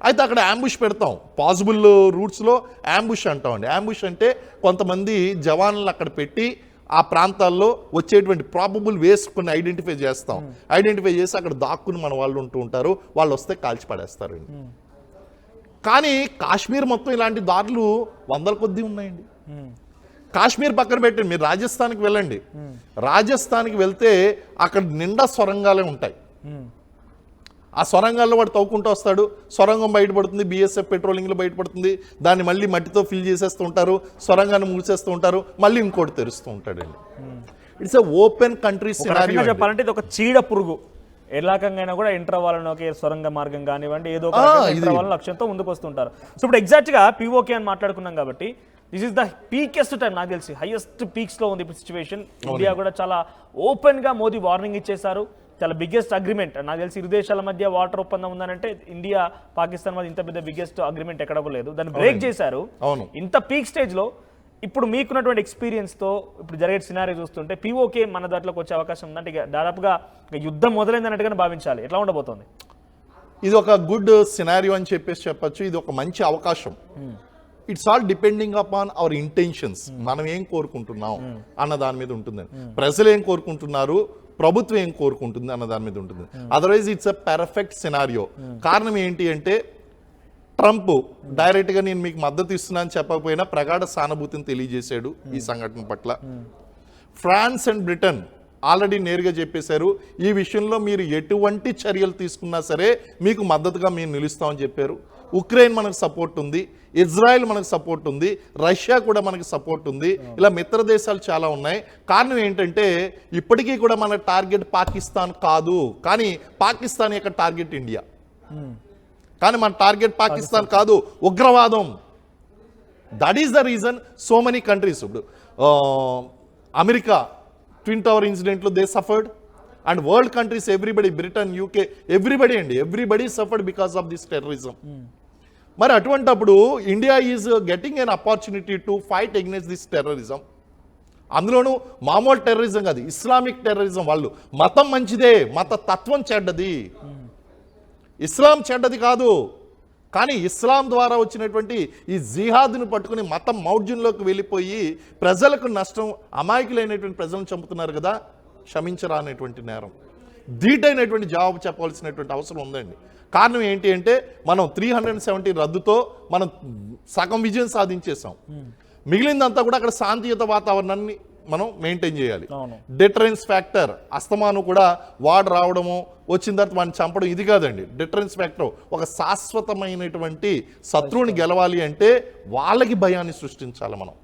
అయితే అక్కడ అంబుష్ పెడతాం, పాసిబుల్ రూట్స్లో అంబుష్ అంటామండి. అంబుష్ అంటే కొంతమంది జవాన్లు అక్కడ పెట్టి ఆ ప్రాంతాల్లో వచ్చేటువంటి ప్రాబబుల్ వేస్ కొన్ని ఐడెంటిఫై చేసి అక్కడ దాక్కుని మన వాళ్ళు ఉంటూ ఉంటారు, వాళ్ళు వస్తే కాల్చి పడేస్తారండి. కానీ కాశ్మీర్ మొత్తం ఇలాంటి దారులు 100 కొద్దీ ఉన్నాయండి. కాశ్మీర్ పక్కన పెట్టండి, మీరు రాజస్థాన్కి వెళ్ళండి, రాజస్థాన్కి వెళ్తే అక్కడ నిండా సొరంగాలే ఉంటాయి. ఆ సొరంగాల్లో వాడు తవ్వుకుంటూ వస్తాడు, సొరంగం బయటపడుతుంది, BSF పెట్రోలింగ్లో బయటపడుతుంది, దాన్ని మళ్ళీ మట్టితో ఫిల్ చేసేస్తూ ఉంటారు, సొరంగాన్ని మూసేస్తూ ఉంటారు, మళ్ళీ ఇంకోటి తెరుస్తూ ఉంటాడండి. It's a open country scenario. చెప్పాలంటే ఇది ఒక చీడ పురుగు, ఏ రకంగా కూడా ఎంటర్ అవ్వాలని ఒక సొరంగ మార్గం కానివ్వండి ఏదో ఒక ఎంటర్ అవ్వాలని లక్ష్యంతో ముందుకు వస్తుంటారు. సో ఇప్పుడు ఎగ్జాక్ట్గా పీఓకే అని మాట్లాడుకున్నాం కాబట్టి దిస్ ఇస్ ద పీకెస్ట్ టైం, నాకు తెలిసి హైయెస్ట్ పీక్స్ లో ఉంది ఇప్పుడు సిచ్యువేషన్. ఇండియా కూడా చాలా ఓపెన్ గా మోదీ వార్నింగ్ ఇచ్చేశారు. చాలా బిగ్గెస్ట్ అగ్రిమెంట్ నాకు తెలిసి ఇరు దేశాల మధ్య వాటర్ ఒప్పందం ఉందనంటే ఇండియా పాకిస్తాన్ మధ్య ఇంత పెద్ద బిగ్గెస్ట్ అగ్రిమెంట్ ఎక్కడ కూడా లేదు. దాన్ని బ్రేక్ చేశారు. ఇంత పీక్ స్టేజ్ లో ఇప్పుడు మీకున్నటువంటి ఎక్స్పీరియన్స్ తో ఇప్పుడు జరిగే సినారీ చూస్తుంటే పీఓకే మన దాంట్లోకి వచ్చే అవకాశం ఉందంటే ఇక దాదాపుగా యుద్ధం మొదలైంది అన్నట్టుగానే భావించాలి. ఎట్లా ఉండబోతోంది? ఇది ఒక గుడ్ సినారియో అని చెప్పొచ్చు. ఇది ఒక మంచి అవకాశం. It's all depending upon our intentions. మనం ఏం కోరుకుంటున్నాం అన్న దాని మీద ఉంటుంది. ప్రజలు ఏం కోరుకుంటున్నారు, ప్రభుత్వం ఏం కోరుకుంటుంది అన్న దాని మీద ఉంటుంది. Otherwise it's a perfect scenario. కారణం ఏంటి అంటే ట్రంప్ డైరెక్ట్ గా నేను మీకు మద్దతు ఇస్తున్నాను చెప్పకపోయినా ప్రగాఢ సానుభూతిని తెలియజేశాడు ఈ సంఘటన పట్ల. ఫ్రాన్స్ అండ్ బ్రిటన్ ఆల్రెడీ నేరుగా చెప్పేశారు, ఈ విషయంలో మీరు ఎటువంటి చర్యలు తీసుకున్నా సరే మీకు మద్దతుగా మేము నిలుస్తామని చెప్పారు. ఉక్రెయిన్ మనకు సపోర్ట్ ఉంది, ఇజ్రాయెల్ మనకు సపోర్ట్ ఉంది, రష్యా కూడా మనకు సపోర్ట్ ఉంది. ఇలా మిత్ర దేశాలు చాలా ఉన్నాయి. కారణం ఏంటంటే ఇప్పటికీ కూడా మన టార్గెట్ పాకిస్తాన్ కాదు, కానీ పాకిస్తాన్ యొక్క టార్గెట్ ఇండియా. కానీ మన టార్గెట్ పాకిస్తాన్ కాదు, ఉగ్రవాదం. That is the reason so many countries. ఇప్పుడు అమెరికా ట్విన్ టవర్ ఇన్సిడెంట్లో they suffered, and world countries everybody, Britain, UK, everybody suffered because of this terrorism. మరి అటువంటప్పుడు India is getting an opportunity to fight against this terrorism. అందులోనూ మామూలు terrorism కాదు, Islamic terrorism. వాళ్ళు మతం మంచిదే, మత తత్వం చెడ్డది, ఇస్లాం చెడ్డది కాదు. కానీ ఇస్లాం ద్వారా వచ్చినటువంటి ఈ జిహాద్ను పట్టుకుని మతం మౌఢ్యంలోకి వెళ్ళిపోయి ప్రజలకు నష్టం, అమాయకులైనటువంటి ప్రజలను చంపుతున్నారు కదా, క్షమించరా అనేటువంటి నేరం. ధీటైనటువంటి జవాబు చెప్పాల్సినటువంటి అవసరం ఉందండి. కారణం ఏంటి అంటే మనం 370 రద్దుతో మనం సగం విజయం సాధించేసాం. మిగిలిందంతా కూడా అక్కడ శాంతియుత వాతావరణాన్ని మనం మెయింటైన్ చేయాలి. డిటరెన్స్ ఫ్యాక్టర్, అస్తమాను కూడా వాడు రావడము, వచ్చిన తర్వాత వాడిని చంపడం, ఇది కాదండి డిటరెన్స్ ఫ్యాక్టర్. ఒక శాశ్వతమైనటువంటి శత్రువుని గెలవాలి అంటే వాళ్ళకి భయాన్ని సృష్టించాలి మనం.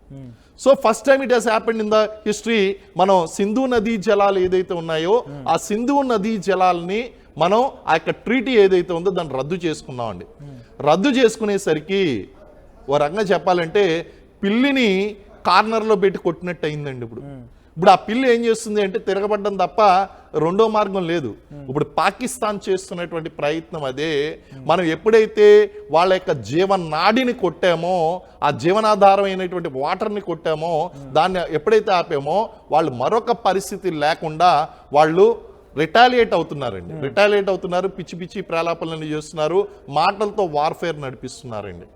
So first time it has happened in the history. మనం సింధు నదీ జలాలు ఏదైతే ఉన్నాయో ఆ సింధు నదీ జలాలని మనం ఆ యొక్క ట్రీటీ ఏదైతే ఉందో దాన్ని రద్దు చేసుకున్నామండి. రద్దు చేసుకునేసరికి ఓ రకంగా చెప్పాలంటే పిల్లిని కార్నర్లో పెట్టి కొట్టినట్టు అయిందండి. ఇప్పుడు ఆ పిల్లి ఏం చేస్తుంది అంటే తిరగబడ్డం తప్ప రెండో మార్గం లేదు. ఇప్పుడు పాకిస్తాన్ చేస్తున్నటువంటి ప్రయత్నం అదే. మనం ఎప్పుడైతే వాళ్ళ యొక్క జీవనాడిని కొట్టామో, ఆ జీవనాధారమైనటువంటి వాటర్ని కొట్టామో, దాన్ని ఎప్పుడైతే ఆపామో వాళ్ళు మరొక పరిస్థితి లేకుండా వాళ్ళు రిటాలియేట్ అవుతున్నారండి. రిటాలియేట్ అవుతున్నారు, పిచ్చి పిచ్చి ప్రాలాపనలు చేస్తున్నారు, మాటలతో వార్ఫేర్ నడిపిస్తున్నారండి.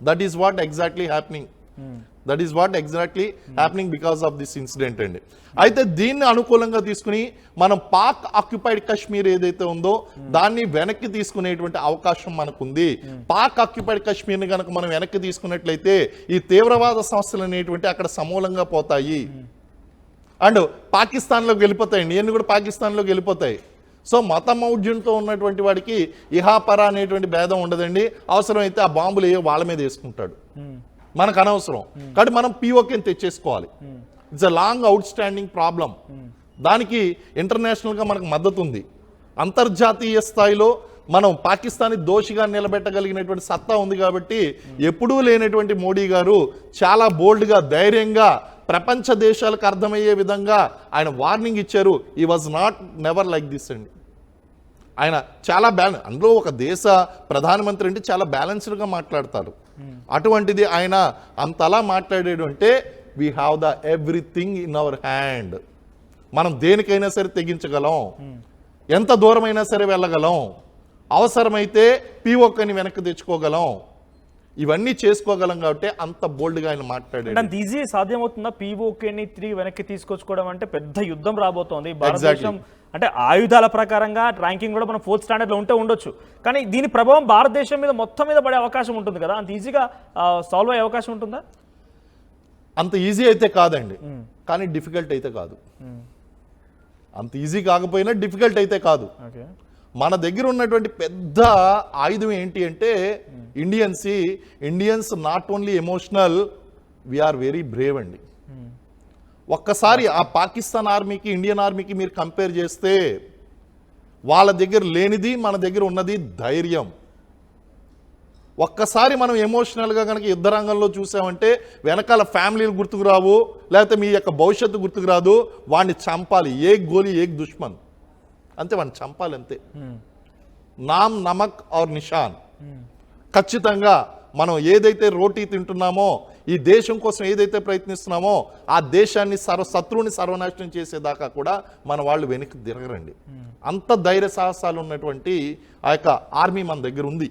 That is what exactly happening. That is what exactly happening because of this incident అండి. అయితే దీన్ని అనుకూలంగా తీసుకుని మనం పాక్ ఆక్యుపైడ్ కాశ్మీర్ ఏదైతే ఉందో దాన్ని వెనక్కి తీసుకునేటువంటి అవకాశం మనకుంది. పాక్ ఆక్యుపైడ్ కాశ్మీర్ని కనుక మనం వెనక్కి తీసుకున్నట్లయితే ఈ తీవ్రవాద సంస్థలు అనేటువంటి అక్కడ సమూలంగా పోతాయి అండ్ పాకిస్తాన్లోకి వెళ్ళిపోతాయండి. ఇవన్నీ కూడా పాకిస్తాన్లోకి వెళ్ళిపోతాయి. సో మత మౌఢ్యంతో ఉన్నటువంటి వాడికి ఇహాపర అనేటువంటి భేదం ఉండదండి. అవసరమైతే ఆ బాంబులు వాళ్ళ మీద వేసుకుంటాడు, మనకు అనవసరం. కాబట్టి మనం పీఓకేని తెచ్చేసుకోవాలి. It's a long outstanding problem. దానికి ఇంటర్నేషనల్గా మనకు మద్దతు ఉంది. అంతర్జాతీయ స్థాయిలో మనం పాకిస్తాన్ని దోషిగా నిలబెట్టగలిగినటువంటి సత్తా ఉంది. కాబట్టి ఎప్పుడూ లేనటువంటి మోడీ గారు చాలా బోల్డ్గా, ధైర్యంగా ప్రపంచ దేశాలకు అర్థమయ్యే విధంగా ఆయన వార్నింగ్ ఇచ్చారు. ఈ was not never like this అండి. ఆయన చాలా అందులో ఒక దేశ ప్రధానమంత్రి అంటే చాలా బ్యాలెన్స్డ్గా మాట్లాడతారు. అటువంటిది ఆయన అంతలా మాట్లాడాడు అంటే we have the everything in our hand. మనం దేనికైనా సరే తెగించగలం, ఎంత దూరమైనా సరే వెళ్ళగలం, అవసరమైతే పీఓకేని వెనక్కి తెచ్చుకోగలం, ఇవన్నీ చేసుకోగలం. కాబట్టి అంత బోల్డ్గా ఆయన మాట్లాడాడు. అంత ఈజీ సాధ్యమవుతుందా పీఓకేని తిరిగి వెనక్కి తీసుకొచ్చుకోవడం? అంటే పెద్ద యుద్ధం రాబోతోంది. భారతదేశం అంటే ఆయుధాల ప్రకారంగా ర్యాంకింగ్ కూడా మనం 4th స్టాండర్డ్లో ఉండొచ్చు, కానీ దీని ప్రభావం భారతదేశం మీద మొత్తం మీద పడే అవకాశం ఉంటుంది కదా. అంత ఈజీగా సాల్వ్ అయ్యే అవకాశం ఉంటుందా? అంత ఈజీ అయితే కాదండి, కానీ డిఫికల్ట్ అయితే కాదు. అంత ఈజీ కాకపోయినా డిఫికల్ట్ అయితే కాదు. మన దగ్గర ఉన్నటువంటి పెద్ద ఆయుధం ఏంటి అంటే Indians not only emotional, we are very brave అండి. ఒక్కసారి ఆ పాకిస్తాన్ ఆర్మీకి ఇండియన్ ఆర్మీకి మీరు కంపేర్ చేస్తే వాళ్ళ దగ్గర లేనిది మన దగ్గర ఉన్నది ధైర్యం. ఒక్కసారి మనం ఎమోషనల్గా కనుక యుద్ధ రంగంలో చూసామంటే వెనకాల ఫ్యామిలీలు గుర్తుకు రావు, లేకపోతే మీ యొక్క భవిష్యత్తు గుర్తుకు రాదు. వాడిని చంపాలి, ఏక్ గోలీ ఏక్ దుష్మన్, అంతే, వాడిని చంపాలి అంతే. నామ్ నమక్ ఔర్ నిషాన్. ఖచ్చితంగా మనం ఏదైతే రోటీ తింటున్నామో, ఈ దేశం కోసం ఏదైతే ప్రయత్నిస్తున్నామో ఆ దేశాన్ని శత్రువుని సర్వనాశనం చేసేదాకా కూడా మన వాళ్ళు వెనక్కి తిరగరండి. అంత ధైర్య సాహసాలు ఉన్నటువంటి ఆ యొక్క ఆర్మీ మన దగ్గర ఉంది.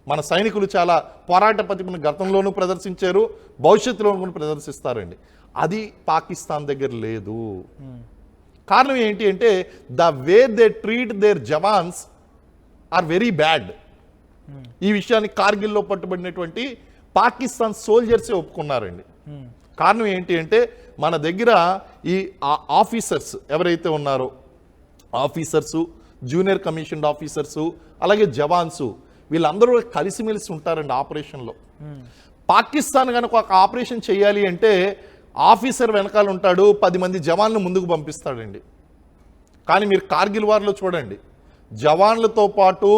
మన సైనికులు చాలా పోరాట ప్రతిభను గతంలోనూ ప్రదర్శించారు, భవిష్యత్తులో కూడా ప్రదర్శిస్తారండి. అది పాకిస్తాన్ దగ్గర లేదు. కారణం ఏంటి అంటే the way they treat their jawans are very bad. ఈ విషయాన్ని కార్గిల్లో పట్టుబడినటువంటి పాకిస్తాన్ సోల్జర్సే ఒప్పుకున్నారండి. కారణం ఏంటి అంటే మన దగ్గర ఈ ఆఫీసర్స్ ఎవరైతే ఉన్నారో, ఆఫీసర్సు, జూనియర్ కమిషన్డ్ ఆఫీసర్సు, అలాగే జవాన్సు, వీళ్ళందరూ కలిసిమెలిసి ఉంటారండి ఆపరేషన్లో. పాకిస్తాన్ కనుక ఒక ఆపరేషన్ చేయాలి అంటే ఆఫీసర్ వెనకాల ఉంటాడు, 10 మంది జవాన్లు ముందుకు పంపిస్తాడండి. కానీ మీరు కార్గిల్ వార్లో చూడండి, జవాన్లతో పాటు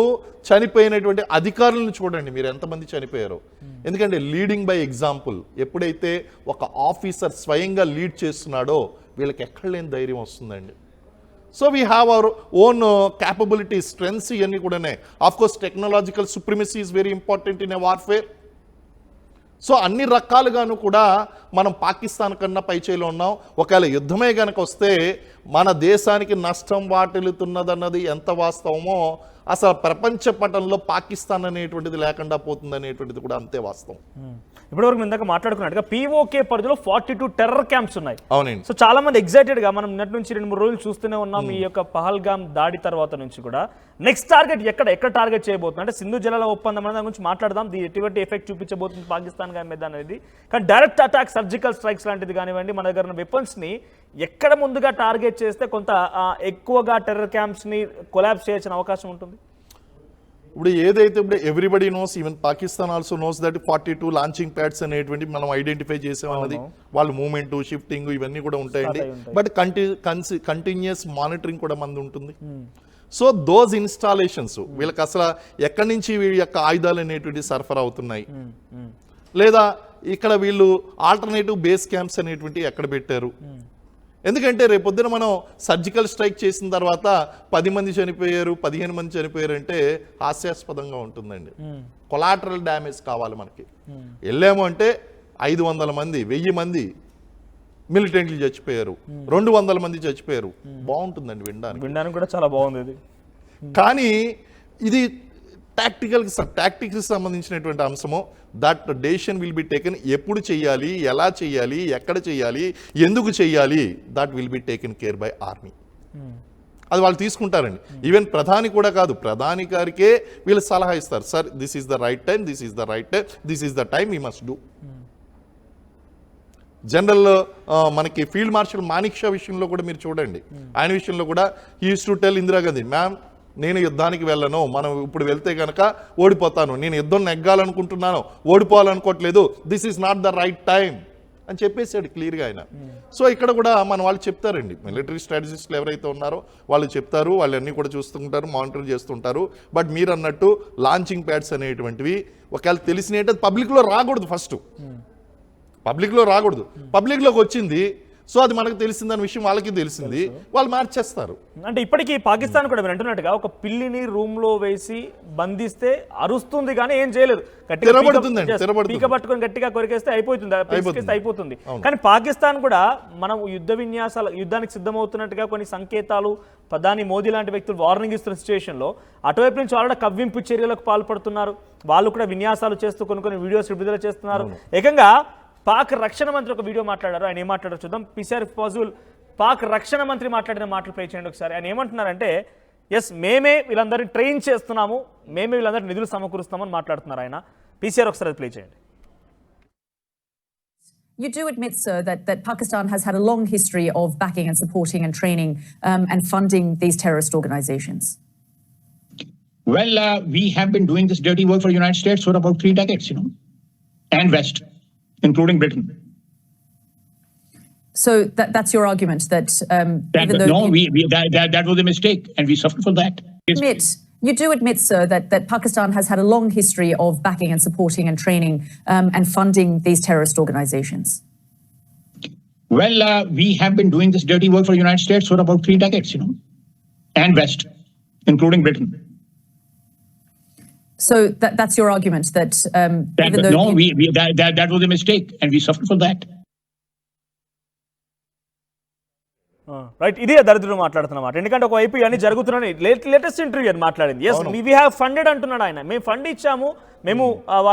చనిపోయినటువంటి అధికారులను చూడండి, మీరు ఎంతమంది చనిపోయారో. ఎందుకంటే లీడింగ్ బై ఎగ్జాంపుల్. ఎప్పుడైతే ఒక ఆఫీసర్ స్వయంగా లీడ్ చేస్తున్నాడో వీళ్ళకి ఎక్కడ లేని ధైర్యం వస్తుందండి. So we have our own capabilities, strengths, ఇవన్నీ కూడానే. Of course technological supremacy is very important in a warfare. So అన్ని రకాలుగాను కూడా మనం పాకిస్తాన్ కన్నా పైచేలో ఉన్నాం. ఒకవేళ యుద్ధమే కనుక వస్తే మన దేశానికి నష్టం వాటిల్లుతున్నదన్నది ఎంత వాస్తవమో, అసలు ప్రపంచ పటంలో పాకిస్తాన్ అనేటువంటిది లేకుండా పోతుంది అనేటువంటిది కూడా అంతే వాస్తవం. ఇప్పటివరకు ఇందాక మాట్లాడుకున్నట్టుగా POK పరిధిలో 42 టెర్రర్ క్యాంప్స్ ఉన్నాయి. అవునండి. సో చాలా మంది ఎక్సైటెడ్ గా మనం నిన్నటి నుంచి 2-3 రోజులు చూస్తూనే ఉన్నాం. ఈ యొక్క పహల్గామ్ దాడి తర్వాత నుంచి కూడా నెక్స్ట్ టార్గెట్ ఎక్కడ టార్గెట్ చేయబోతుంది అంటే సింధు జలాల ఒప్పందం అనే దాని గురించి మాట్లాడదాం. ఎటువంటి ఎఫెక్ట్ చూపించబోతుంది పాకిస్తాన్ మీద అనేది. కానీ డైరెక్ట్ అటాక్, సర్జికల్ స్ట్రైక్స్ లాంటిది కానివ్వండి, మన దగ్గర ఉన్న వెపన్స్ ని ఎక్కడ ముందుగా టార్గెట్ చేస్తే కొంత ఎక్కువగా టెర్రర్ క్యాంప్స్ ని కొలాప్స్ చేయాల్సిన అవకాశం ఉంటుంది. ఇప్పుడు ఏదైతే ఇప్పుడు everybody knows, even Pakistan also knows that 42 launching pads అనేటువంటి మనం ఐడెంటిఫై చేసామన్నది. వాళ్ళ మూవ్మెంట్, షిఫ్టింగ్ ఇవన్నీ కూడా ఉంటాయండి. బట్ కంటిన్యూస్ మానిటరింగ్ కూడా మంది ఉంటుంది. సో దోస్ ఇన్స్టాలేషన్స్ వీళ్ళకి అసలు ఎక్కడి నుంచి వీళ్ళ యొక్క ఆయుధాలు అనేటువంటి సరఫరా అవుతున్నాయి, లేదా ఇక్కడ వీళ్ళు ఆల్టర్నేటివ్ బేస్ క్యాంప్స్ అనేటువంటి ఎక్కడ పెట్టారు. ఎందుకంటే రేపొద్దున మనం సర్జికల్ స్ట్రైక్ చేసిన తర్వాత 10 మంది చనిపోయారు, 15 మంది చనిపోయారు అంటే హాస్యాస్పదంగా ఉంటుందండి. కొలాటరల్ డ్యామేజ్ కావాలి మనకి. వెళ్ళాము అంటే 500 మంది, 1000 మంది మిలిటెంట్లు చచ్చిపోయారు, 200 మంది చచ్చిపోయారు, బాగుంటుందండి వినడానికి కూడా చాలా బాగుంది. కానీ ఇది టాక్టిక్స్ సంబంధించినటువంటి అంశము. That decision will be taken. ఎప్పుడు చెయ్యాలి, ఎలా చెయ్యాలి, ఎక్కడ చెయ్యాలి, ఎందుకు చెయ్యాలి, that will be taken care bye army. అది వాళ్ళు తీసుకుంటారండి. ఈవెన్ ప్రధాని కూడా కాదు, ప్రధాని గారికే వీళ్ళు సలహా ఇస్తారు. Sir this is the right time, this is the right time, this is the time we must do. General మనకి ఫీల్డ్ మార్షల్ మానిక్ షా విషయంలో కూడా మీరు చూడండి, ఆయన విషయంలో కూడా he use to tell Indira Gandhi, ma'am నేను యుద్ధానికి వెళ్ళను, మనం ఇప్పుడు వెళ్తే కనుక ఓడిపోతాను, నేను యుద్ధం నెగ్గాలనుకుంటున్నాను, ఓడిపోవాలనుకోవట్లేదు, this is not the right time అని చెప్పేసాడు క్లియర్గా ఆయన. సో ఇక్కడ కూడా మన వాళ్ళు చెప్తారండి, మిలిటరీ స్ట్రాటజిస్టులు ఎవరైతే ఉన్నారో వాళ్ళు చెప్తారు, వాళ్ళు అన్నీ కూడా చూస్తుంటారు, మానిటర్ చేస్తుంటారు. బట్ మీరు అన్నట్టు లాంచింగ్ ప్యాడ్స్ అనేటువంటివి ఒకవేళ తెలిసినట్టు పబ్లిక్లో రాకూడదు. ఫస్ట్ పబ్లిక్లో రాకూడదు. పబ్లిక్లోకి వచ్చింది, సో అది మనకు తెలిసిందన్న విషయం వాళ్ళకి తెలిసింది, వాళ్ళు మార్చేస్తారు. అంటే ఇప్పటికీ పాకిస్తాన్ కూడా మీరు అంటున్నట్టుగా ఒక పిల్లిని రూమ్ లో వేసి బంధిస్తే అరుస్తుంది కానీ ఏం చేయలేదు, పీక పట్టుకొని గట్టిగా కొరికేస్తే అయిపోతుంది. కానీ పాకిస్తాన్ కూడా మనం యుద్ధానికి సిద్ధమవుతున్నట్టుగా కొన్ని సంకేతాలు, ప్రధాని మోదీ లాంటి వ్యక్తులు వార్నింగ్ ఇస్తున్న సిచ్యువేషన్ లో అటువైపు నుంచి వాళ్ళ కవ్వింపు చర్యలకు పాల్పడుతున్నారు. వాళ్ళు కూడా విన్యాసాలు చేస్తూ కొన్ని వీడియోస్ విడుదల చేస్తున్నారు. ఏకంగా పాక్ రక్షణ మంత్రి ఒక వీడియో మాట్లాడారు. ఆయన ఏం మాట్లాడారు చూద్దాం. PCR పాజిబుల్ పాక్ రక్షణ మంత్రి మాట్లాడిన మాటలు ప్లే చేయండి ఒకసారి. ఆయన ఏమంటున్నారంటే, ఎస్ మేమే వీళ్ళందరినీ ట్రైన్ చేస్తున్నాము, మేమే వీళ్ళందరినీ నిధులు సమకూరుస్తామని మాట్లాడుతున్నారు ఆయన. PCR ఒకసారి ప్లే చేయండి. You do admit, sir, that Pakistan has had a long history of backing and supporting and training and funding these terrorist organizations. Well, we have been doing this dirty work for the United States for about 3 decades, and West, including Britain. So that's your argument that even though that was a mistake, and we suffered for that. You do admit, sir, that Pakistan has had a long history of backing and supporting and training and funding these terrorist organizations. Well, we have been doing this dirty work for the United States for about 3 decades, and West, including Britain. So that's your argument that even though that was a mistake, and we suffered for that. Right, ఇదే దరిద్రుడు మాట్లాడుతున్నమాట. ఎందుకంటే ఒకవైపు ఇవన్నీ జరుగుతున్నాయి. Latest interview అని మాట్లాడింది. Yes, we have funded అంటున్నాడు ఆయన. మేము ఫండ్ ఇచ్చాము, మేము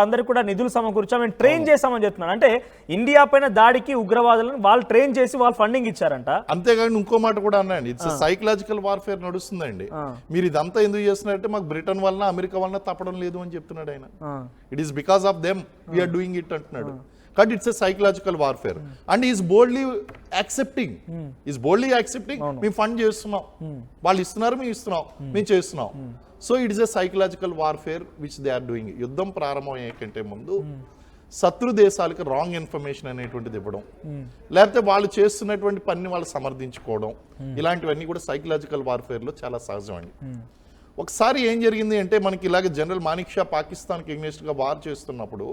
అందరికి కూడా నిధులు సమకూర్చాము, మేము ట్రైన్ చేసామని చెప్తున్నాడు. అంటే ఇండియా పైన దాడికి ఉగ్రవాదులను వాళ్ళు ట్రైన్ చేసి వాళ్ళు ఫండింగ్ ఇచ్చారంట. అంతేగాని ఇంకో మాట కూడా అన్నాయండి, ఇట్స్ సైకలాజికల్ వార్ఫేర్ నడుస్తుందండి. మీరు ఇదంతా ఎందుకు చేస్తున్నారంటే మాకు బ్రిటన్ వలన అమెరికా వలన తప్పడం లేదు అని చెప్తున్నాడు ఆయన. It is because of them we are doing it అంటున్నాడు. But it's a psychological warfare, and he's boldly accepting. మేము ఫండ్ చేస్తున్నాం, వాళ్ళు ఇస్తున్నారు, మేము ఇస్తున్నాం, మేము చేస్తున్నాం. So it is a psychological warfare which they are doing. యుద్ధం ప్రారంభం అయ్యే కంటే ముందు శత్రు దేశాలకు రాంగ్ ఇన్ఫర్మేషన్ అనేటువంటిది ఇవ్వడం, లేకపోతే వాళ్ళు చేస్తున్నటువంటి పనిని వాళ్ళు సమర్థించుకోవడం, ఇలాంటివన్నీ కూడా సైకలాజికల్ వార్ఫేర్లో చాలా సహజం అండి. ఒకసారి ఏం జరిగింది అంటే మనకి ఇలాగ జనరల్ మానిక్ షా పాకిస్తాన్కి ఎగ్నెస్ట్గా వార్ చేస్తున్నప్పుడు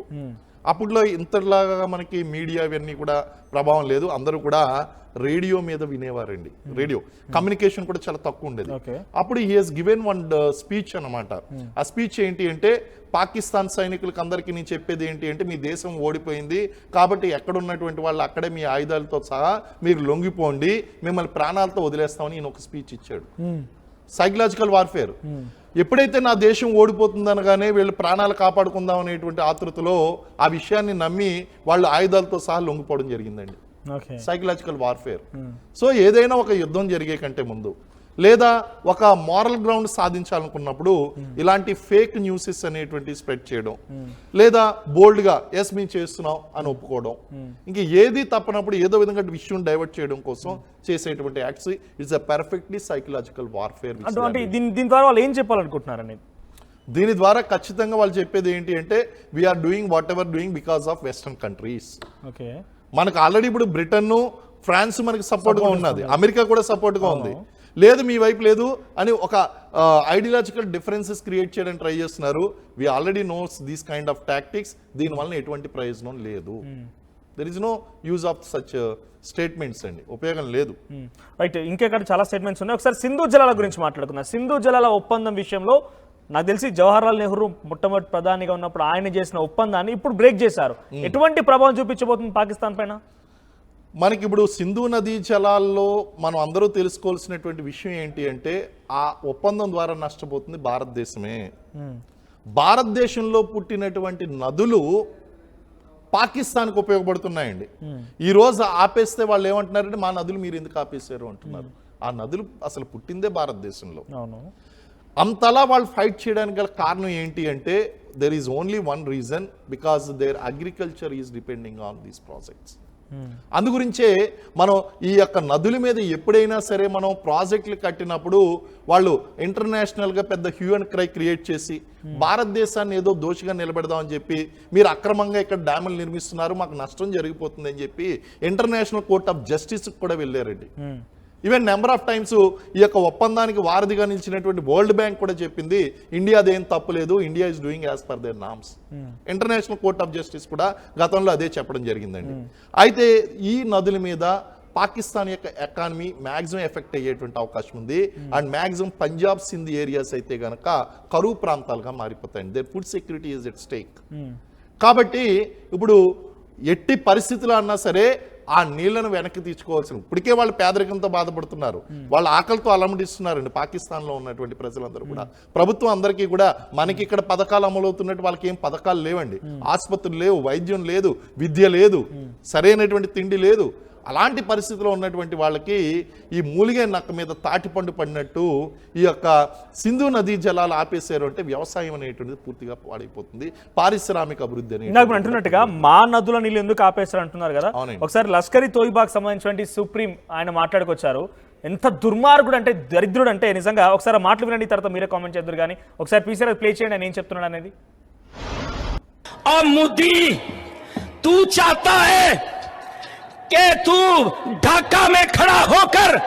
అప్పట్లో ఇంతలాగా మనకి మీడియా ఇవన్నీ కూడా ప్రభావం లేదు. అందరూ కూడా రేడియో మీద వినేవారండి. రేడియో కమ్యూనికేషన్ కూడా చాలా తక్కువ ఉండేది. అప్పుడు he has given one speech అన్నమాట. ఆ స్పీచ్ ఏంటి అంటే పాకిస్తాన్ సైనికులకు అందరికీ నేను చెప్పేది ఏంటి అంటే మీ దేశం ఓడిపోయింది కాబట్టి ఎక్కడున్నటువంటి వాళ్ళు అక్కడే మీ ఆయుధాలతో సహా మీరు లొంగిపోండి, మిమ్మల్ని ప్రాణాలతో వదిలేస్తామని ఈయన ఒక స్పీచ్ ఇచ్చాడు. Psychological warfare. ఎప్పుడైతే నా దేశం ఓడిపోతుందనగానే వీళ్ళు ప్రాణాలు కాపాడుకుందాం అనేటువంటి ఆతృతలో ఆ విషయాన్ని నమ్మి వాళ్ళు ఆయుధాలతో సహా లొంగిపోవడం జరిగిందండి. Psychological warfare. సో ఏదైనా ఒక యుద్ధం జరిగే కంటే ముందు లేదా ఒక మారల్ గ్రౌండ్ సాధించాలనుకున్నప్పుడు ఇలాంటి ఫేక్ న్యూసెస్ అనేటువంటి స్ప్రెడ్ చేయడం, లేదా బోల్డ్గా ఎస్ మేము చేస్తున్నాం అని ఒప్పుకోవడం, ఇంక ఏది తప్పనప్పుడు ఏదో విధంగా విషయం డైవర్ట్ చేయడం కోసం చేసేటువంటి acts it's a perfectly psychological warfare. దీని ద్వారా వాళ్ళు ఏం చెప్పాలనుకుంటున్నారని, దీని ద్వారా ఖచ్చితంగా వాళ్ళు చెప్పేది ఏంటి అంటే we are doing whatever doing because of western countries. మనకు ఆల్రెడీ ఇప్పుడు బ్రిటన్, ఫ్రాన్స్ మనకి సపోర్ట్గా ఉన్నది, అమెరికా కూడా సపోర్ట్గా ఉంది. లేదు మీ వైపు లేదు అని ఒక ఐడియాలజికల్ డిఫరెన్సెస్ క్రియేట్ చేయడానికి ట్రై చేస్తున్నారు. We already knows these kind of tactics. దీనివల్ల ఎటువంటి ప్రయోజనం లేదు. There is no use of such statements అండి, ఉపయోగం లేదు. రైట్, ఇంకెక్కడ చాలా స్టేట్మెంట్స్ ఉన్నాయి. ఒకసారి సింధు జలాల గురించి మాట్లాడుకున్నారు. సింధు జలాల ఒప్పందం విషయంలో నాకు తెలిసి జవహర్లాల్ నెహ్రూ మొట్టమొదటి ప్రధానిగా ఉన్నప్పుడు ఆయన చేసిన ఒప్పందాన్ని ఇప్పుడు బ్రేక్ చేశారు. ఎటువంటి ప్రభావం చూపించబోతుంది పాకిస్తాన్ పైన? మనకి ఇప్పుడు సింధు నదీ జలాల్లో మనం అందరూ తెలుసుకోవాల్సినటువంటి విషయం ఏంటి అంటే ఆ ఒప్పందం ద్వారా నష్టపోతుంది భారతదేశమే. భారతదేశంలో పుట్టినటువంటి నదులు పాకిస్తాన్కి ఉపయోగపడుతున్నాయండి. ఈ రోజు ఆపేస్తే వాళ్ళు ఏమంటున్నారంటే మా నదులు మీరు ఎందుకు ఆపేశారు అంటున్నారు. ఆ నదులు అసలు పుట్టిందే భారతదేశంలో. అంతలా వాళ్ళు ఫైట్ చేయడానికి గల కారణం ఏంటి అంటే there is only one reason, because there agriculture is depending on these projects. అందుగురించే మనం ఈ యొక్క నదుల మీద ఎప్పుడైనా సరే మనం ప్రాజెక్టులు కట్టినప్పుడు వాళ్ళు ఇంటర్నేషనల్గా పెద్ద హ్యూ అండ్ క్రై క్రియేట్ చేసి భారతదేశాన్ని ఏదో దోషిగా నిలబెడదామని చెప్పి మీరు అక్రమంగా ఇక్కడ డ్యాములు నిర్మిస్తున్నారు, మాకు నష్టం జరిగిపోతుంది అని చెప్పి ఇంటర్నేషనల్ కోర్ట్ ఆఫ్ జస్టిస్కి కూడా వెళ్ళారండి. ఈవెన్ నెంబర్ ఆఫ్ టైమ్స్ ఈ యొక్క ఒప్పందానికి వారధిగా నిలిచినటువంటి వరల్డ్ బ్యాంక్ కూడా చెప్పింది ఇండియాదేం తప్పు లేదు, India is doing as per their norms. International court of justice కూడా గతంలో అదే చెప్పడం జరిగిందండి. అయితే ఈ నదుల మీద పాకిస్తాన్ యొక్క ఎకానమీ మ్యాక్సిమం ఎఫెక్ట్ అయ్యేటువంటి అవకాశం ఉంది. And maximum Punjab Sindh areas అయితే గనక కరువు ప్రాంతాలుగా మారిపోతాయండి. There food security is at stake. కాబట్టి ఇప్పుడు ఎట్టి పరిస్థితులు అన్నా సరే ఆ నీళ్లను వెనక్కి తీసుకోవాల్సింది. ఇప్పటికే వాళ్ళు పేదరికంతో బాధపడుతున్నారు, వాళ్ళ ఆకలితో అలమటిస్తున్నారండి పాకిస్తాన్లో ఉన్నటువంటి ప్రజలందరూ కూడా. ప్రభుత్వం అందరికీ కూడా మనకి ఇక్కడ పథకాలు అమలవుతున్నట్టు వాళ్ళకి ఏం పథకాలు లేవండి. ఆసుపత్రులు లేవు, వైద్యం లేదు, విద్య లేదు, సరైనటువంటి తిండి లేదు. అలాంటి పరిస్థితిలో ఉన్నటువంటి వాళ్ళకి ఈ మూలిగే నక్క మీద తాటిపండు పడినట్టు ఈ యొక్క సింధు నదీ జలాలు ఆపేశారు అంటే వ్యవసాయం అనేటువంటిది పూర్తిగా పాడైపోతుంది, పారిశ్రామిక అభివృద్ధి అని అంటున్నట్టుగా మా నదుల నీళ్ళు ఎందుకు ఆపేశారు అంటున్నారు కదా. ఒకసారి లష్కర్ తోయిబాకి సంబంధించిన సుప్రీం ఆయన మాట్లాడుకొచ్చారు. ఎంత దుర్మార్గుడు అంటే దరిద్రుడు అంటే నిజంగా. ఒకసారి మాటలు వినండి, తర్వాత మీరే కామెంట్ చేద్దరు. కానీ ఒకసారి పీసీఆర్ ప్లే చేయండి ఆయన ఏం చెప్తున్నాడు అనేది. कि तू ढाका में खड़ा होकर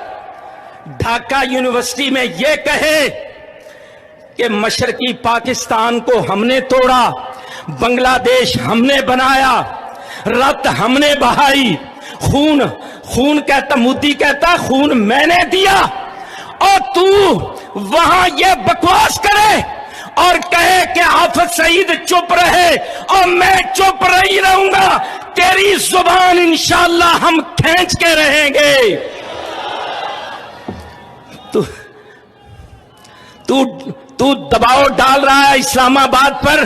ढाका यूनिवर्सिटी में यह कहे कि मशरकी पाकिस्तान को हमने तोड़ा, बांग्लादेश हमने बनाया, रक्त हमने बहाई, खून कहता, मोदी कहता खून मैंने दिया, और तू वहां ये बकवास करे और कहे कि हाफिज सईद चुप रहे और मैं चुप नहीं रहूंगा, तेरी जुबान इंशाअल्लाह हम खींच के रहेंगे। तू दबाव डाल रहा है इस्लामाबाद पर,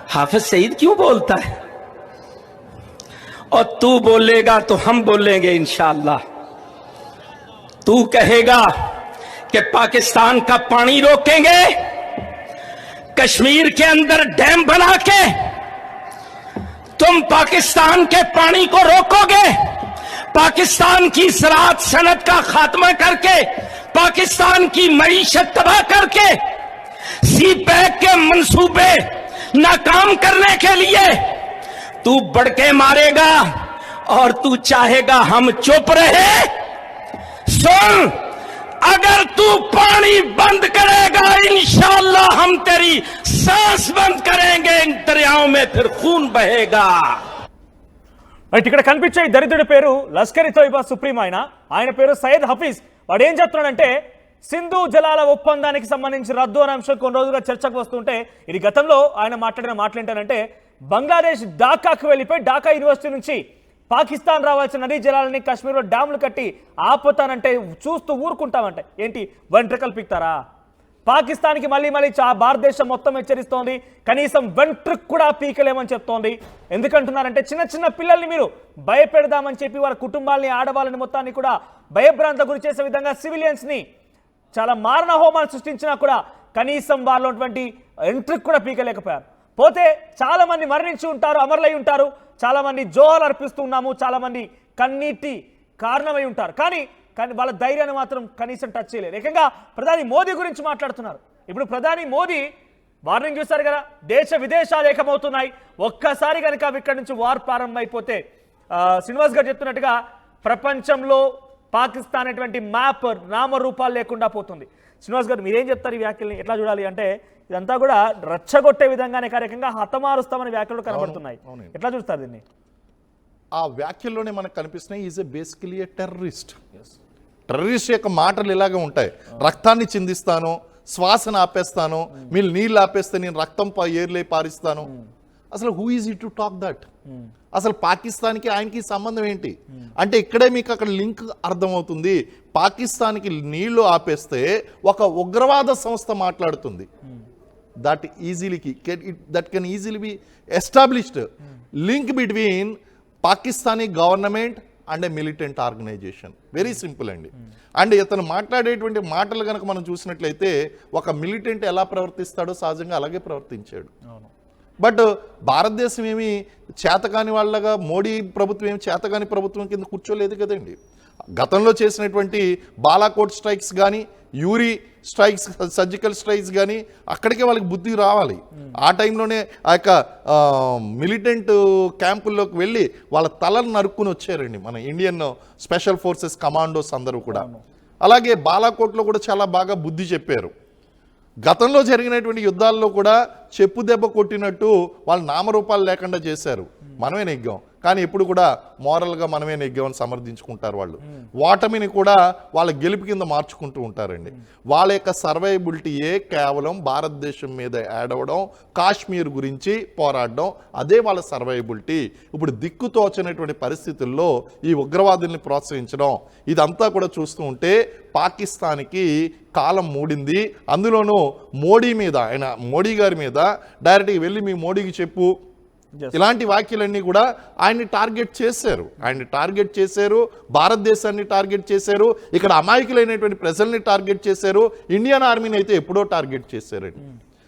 हाफिज सईद क्यों बोलता है? और तू बोलेगा तो हम बोलेंगे इंशाअल्लाह। तू कहेगा कि पाकिस्तान का पानी रोकेंगे, कश्मीर के अंदर डैम बना के तुम पाकिस्तान के पानी को रोकोगे, पाकिस्तान की ज़राअत सनत का खात्मा करके, पाकिस्तान की मईशत तबाह करके, सी पैक के मंसूबे नाकाम करने के लिए तू बड़के मारेगा और तू चाहेगा हम चुप रहे। सुन, अगर तू पानी बंद करेगा इंशाअल्लाह हम तेरी सांस बंद करेंगे, इन दरियाओं में फिर खून बहेगा। రైట్, ఇక్కడ కనిపించే ఈ దరిద్రుడి పేరు లష్కర్ ఇ తోయిబా సుప్రీం ఆయన పేరు సయ్యద్ హఫీజ్. వాడు ఏం చెప్తున్నాడంటే సింధు జలాల ఒప్పందానికి సంబంధించి రద్దు అనే అంశం కొన్ని రోజులుగా చర్చకు వస్తుంటే ఇది గతంలో ఆయన మాట్లాడిన మాటలు ఏంటంటే బంగ్లాదేశ్ ఢాకాకు వెళ్ళిపోయి ఢాకా యూనివర్సిటీ నుంచి పాకిస్తాన్ రావాల్సిన నదీ జలాలని కాశ్మీర్లో డ్యాములు కట్టి ఆపుతానంటే చూస్తూ ఊరుకుంటామంటే ఏంటి వెంట్రుకలు పీక్తారా? పాకిస్తాన్కి మళ్ళీ భారతదేశం మొత్తం హెచ్చరిస్తోంది, కనీసం వెంట్రుకు కూడా పీకలేమని చెప్తోంది. ఎందుకంటున్నారంటే చిన్న చిన్న పిల్లల్ని మీరు భయపెడదామని చెప్పి వాళ్ళ కుటుంబాలని, ఆడవాళ్ళని మొత్తాన్ని కూడా భయభ్రాంత గురి చేసే విధంగా సివిలియన్స్ని చాలా మారణ హోమాలు సృష్టించినా కూడా కనీసం వాళ్ళు ఉన్నటువంటి వెంట్రుకు కూడా పీకలేకపోయారు. పోతే చాలా మంది మరణించి ఉంటారు, అమరులై ఉంటారు, చాలా మంది జోహాలు అర్పిస్తున్నాము, చాలా మంది కన్నీటి కారణమై ఉంటారు. కానీ వాళ్ళ ధైర్యాన్ని మాత్రం కనీసం టచ్ చేయలేదు. ఏకంగా ప్రధాని మోదీ గురించి మాట్లాడుతున్నారు. ఇప్పుడు ప్రధాని మోదీ వార్నింగ్ చూశారు కదా, దేశ విదేశాలు ఏకమవుతున్నాయి, ఒక్కసారి కనుక ఇక్కడి నుంచి వార్ ప్రారంభమైపోతే శ్రీనివాస్ గారు చెప్తున్నట్టుగా ప్రపంచంలో పాకిస్తాన్ అనేటువంటి మ్యాప్ నామరూపాలు లేకుండా పోతుంది. శ్రీనివాస్ గారు మీరేం చెప్తారు ఈ వ్యాఖ్యల్ని ఎట్లా చూడాలి? అంటే ఇదంతా కూడా రచ్చగొట్టే విధంగానే కార్యక్రమంగా హతమారుస్తామనే వ్యాఖ్యలు కనబడుతున్నాయి. ఎట్లా చూస్తారు దీన్ని? ఆ వ్యాఖ్యల్లోనే మనకు కనిపిస్తున్నాయి is basically A terrorist. Terrorist యొక్క మాటలు ఇలాగే ఉంటాయి, రక్తాన్ని చిందిస్తాను, శ్వాసను ఆపేస్తాను, మీరు నీళ్ళు ఆపేస్తే నేను రక్తం ఏర్లే పారిస్తాను. అసలు who is it to talk that? అసలు పాకిస్తాన్కి ఆయనకి సంబంధం ఏంటి అంటే ఇక్కడే మీకు అక్కడ లింక్ అర్థమవుతుంది. పాకిస్తాన్కి నీళ్లు ఆపేస్తే ఒక ఉగ్రవాద సంస్థ మాట్లాడుతుంది. that can easily be established link between Pakistani government and a militant organization. Very simple అండి. అండ్ ఇతను మాట్లాడేటువంటి మాటలు కనుక మనం చూసినట్లయితే ఒక మిలిటెంట్ ఎలా ప్రవర్తిస్తాడో సహజంగా అలాగే ప్రవర్తించాడు. బట్ భారతదేశం ఏమి చేతకాని వాళ్ళగా, మోడీ ప్రభుత్వం ఏమి చేతకాని ప్రభుత్వం కింద కూర్చోలేదు కదండి. గతంలో చేసినటువంటి బాలాకోట్ స్ట్రైక్స్ కానీ, యూరి స్ట్రైక్స్, సర్జికల్ స్ట్రైక్స్ కానీ అక్కడికే వాళ్ళకి బుద్ధి రావాలి. ఆ టైంలోనే ఆ యొక్క మిలిటెంట్ క్యాంపుల్లోకి వెళ్ళి వాళ్ళ తలలు నరుక్కుని వచ్చారండి మన ఇండియన్ స్పెషల్ ఫోర్సెస్ కమాండోస్ అందరూ కూడా. అలాగే బాలాకోట్లో కూడా చాలా బాగా బుద్ధి చెప్పారు. గతంలో జరిగినటువంటి యుద్ధాల్లో కూడా చెప్పు దెబ్బ కొట్టినట్టు వాళ్ళు నామరూపాలు లేకుండా చేశారు. మనమే నెగ్గాం, కానీ ఎప్పుడు కూడా మోరల్గా మనమే నెగ్గామని సమర్థించుకుంటారు వాళ్ళు. ఓటమిని కూడా వాళ్ళ గెలుపు కింద మార్చుకుంటూ ఉంటారండి. వాళ్ళ యొక్క సర్వైబిలిటీయే కేవలం భారతదేశం మీద యాడ్ అవ్వడం, కాశ్మీర్ గురించి పోరాడడం, అదే వాళ్ళ సర్వైబిలిటీ. ఇప్పుడు దిక్కుతోచనటువంటి పరిస్థితుల్లో ఈ ఉగ్రవాదుల్ని ప్రోత్సహించడం, ఇదంతా కూడా చూస్తూ ఉంటే పాకిస్తాన్కి కాలం మూడింది. అందులోనూ మోడీ గారి మీద డైరెక్ట్గా వెళ్ళి మీ మోడీకి చెప్పు, ఇలాంటి వ్యాఖ్యలన్నీ కూడా ఆయన్ని టార్గెట్ చేశారు, భారతదేశాన్ని టార్గెట్ చేశారు, ఇక్కడ అమాయకులైనటువంటి ప్రజల్ని టార్గెట్ చేశారు, ఇండియన్ ఆర్మీని అయితే ఎప్పుడో టార్గెట్ చేశారండి.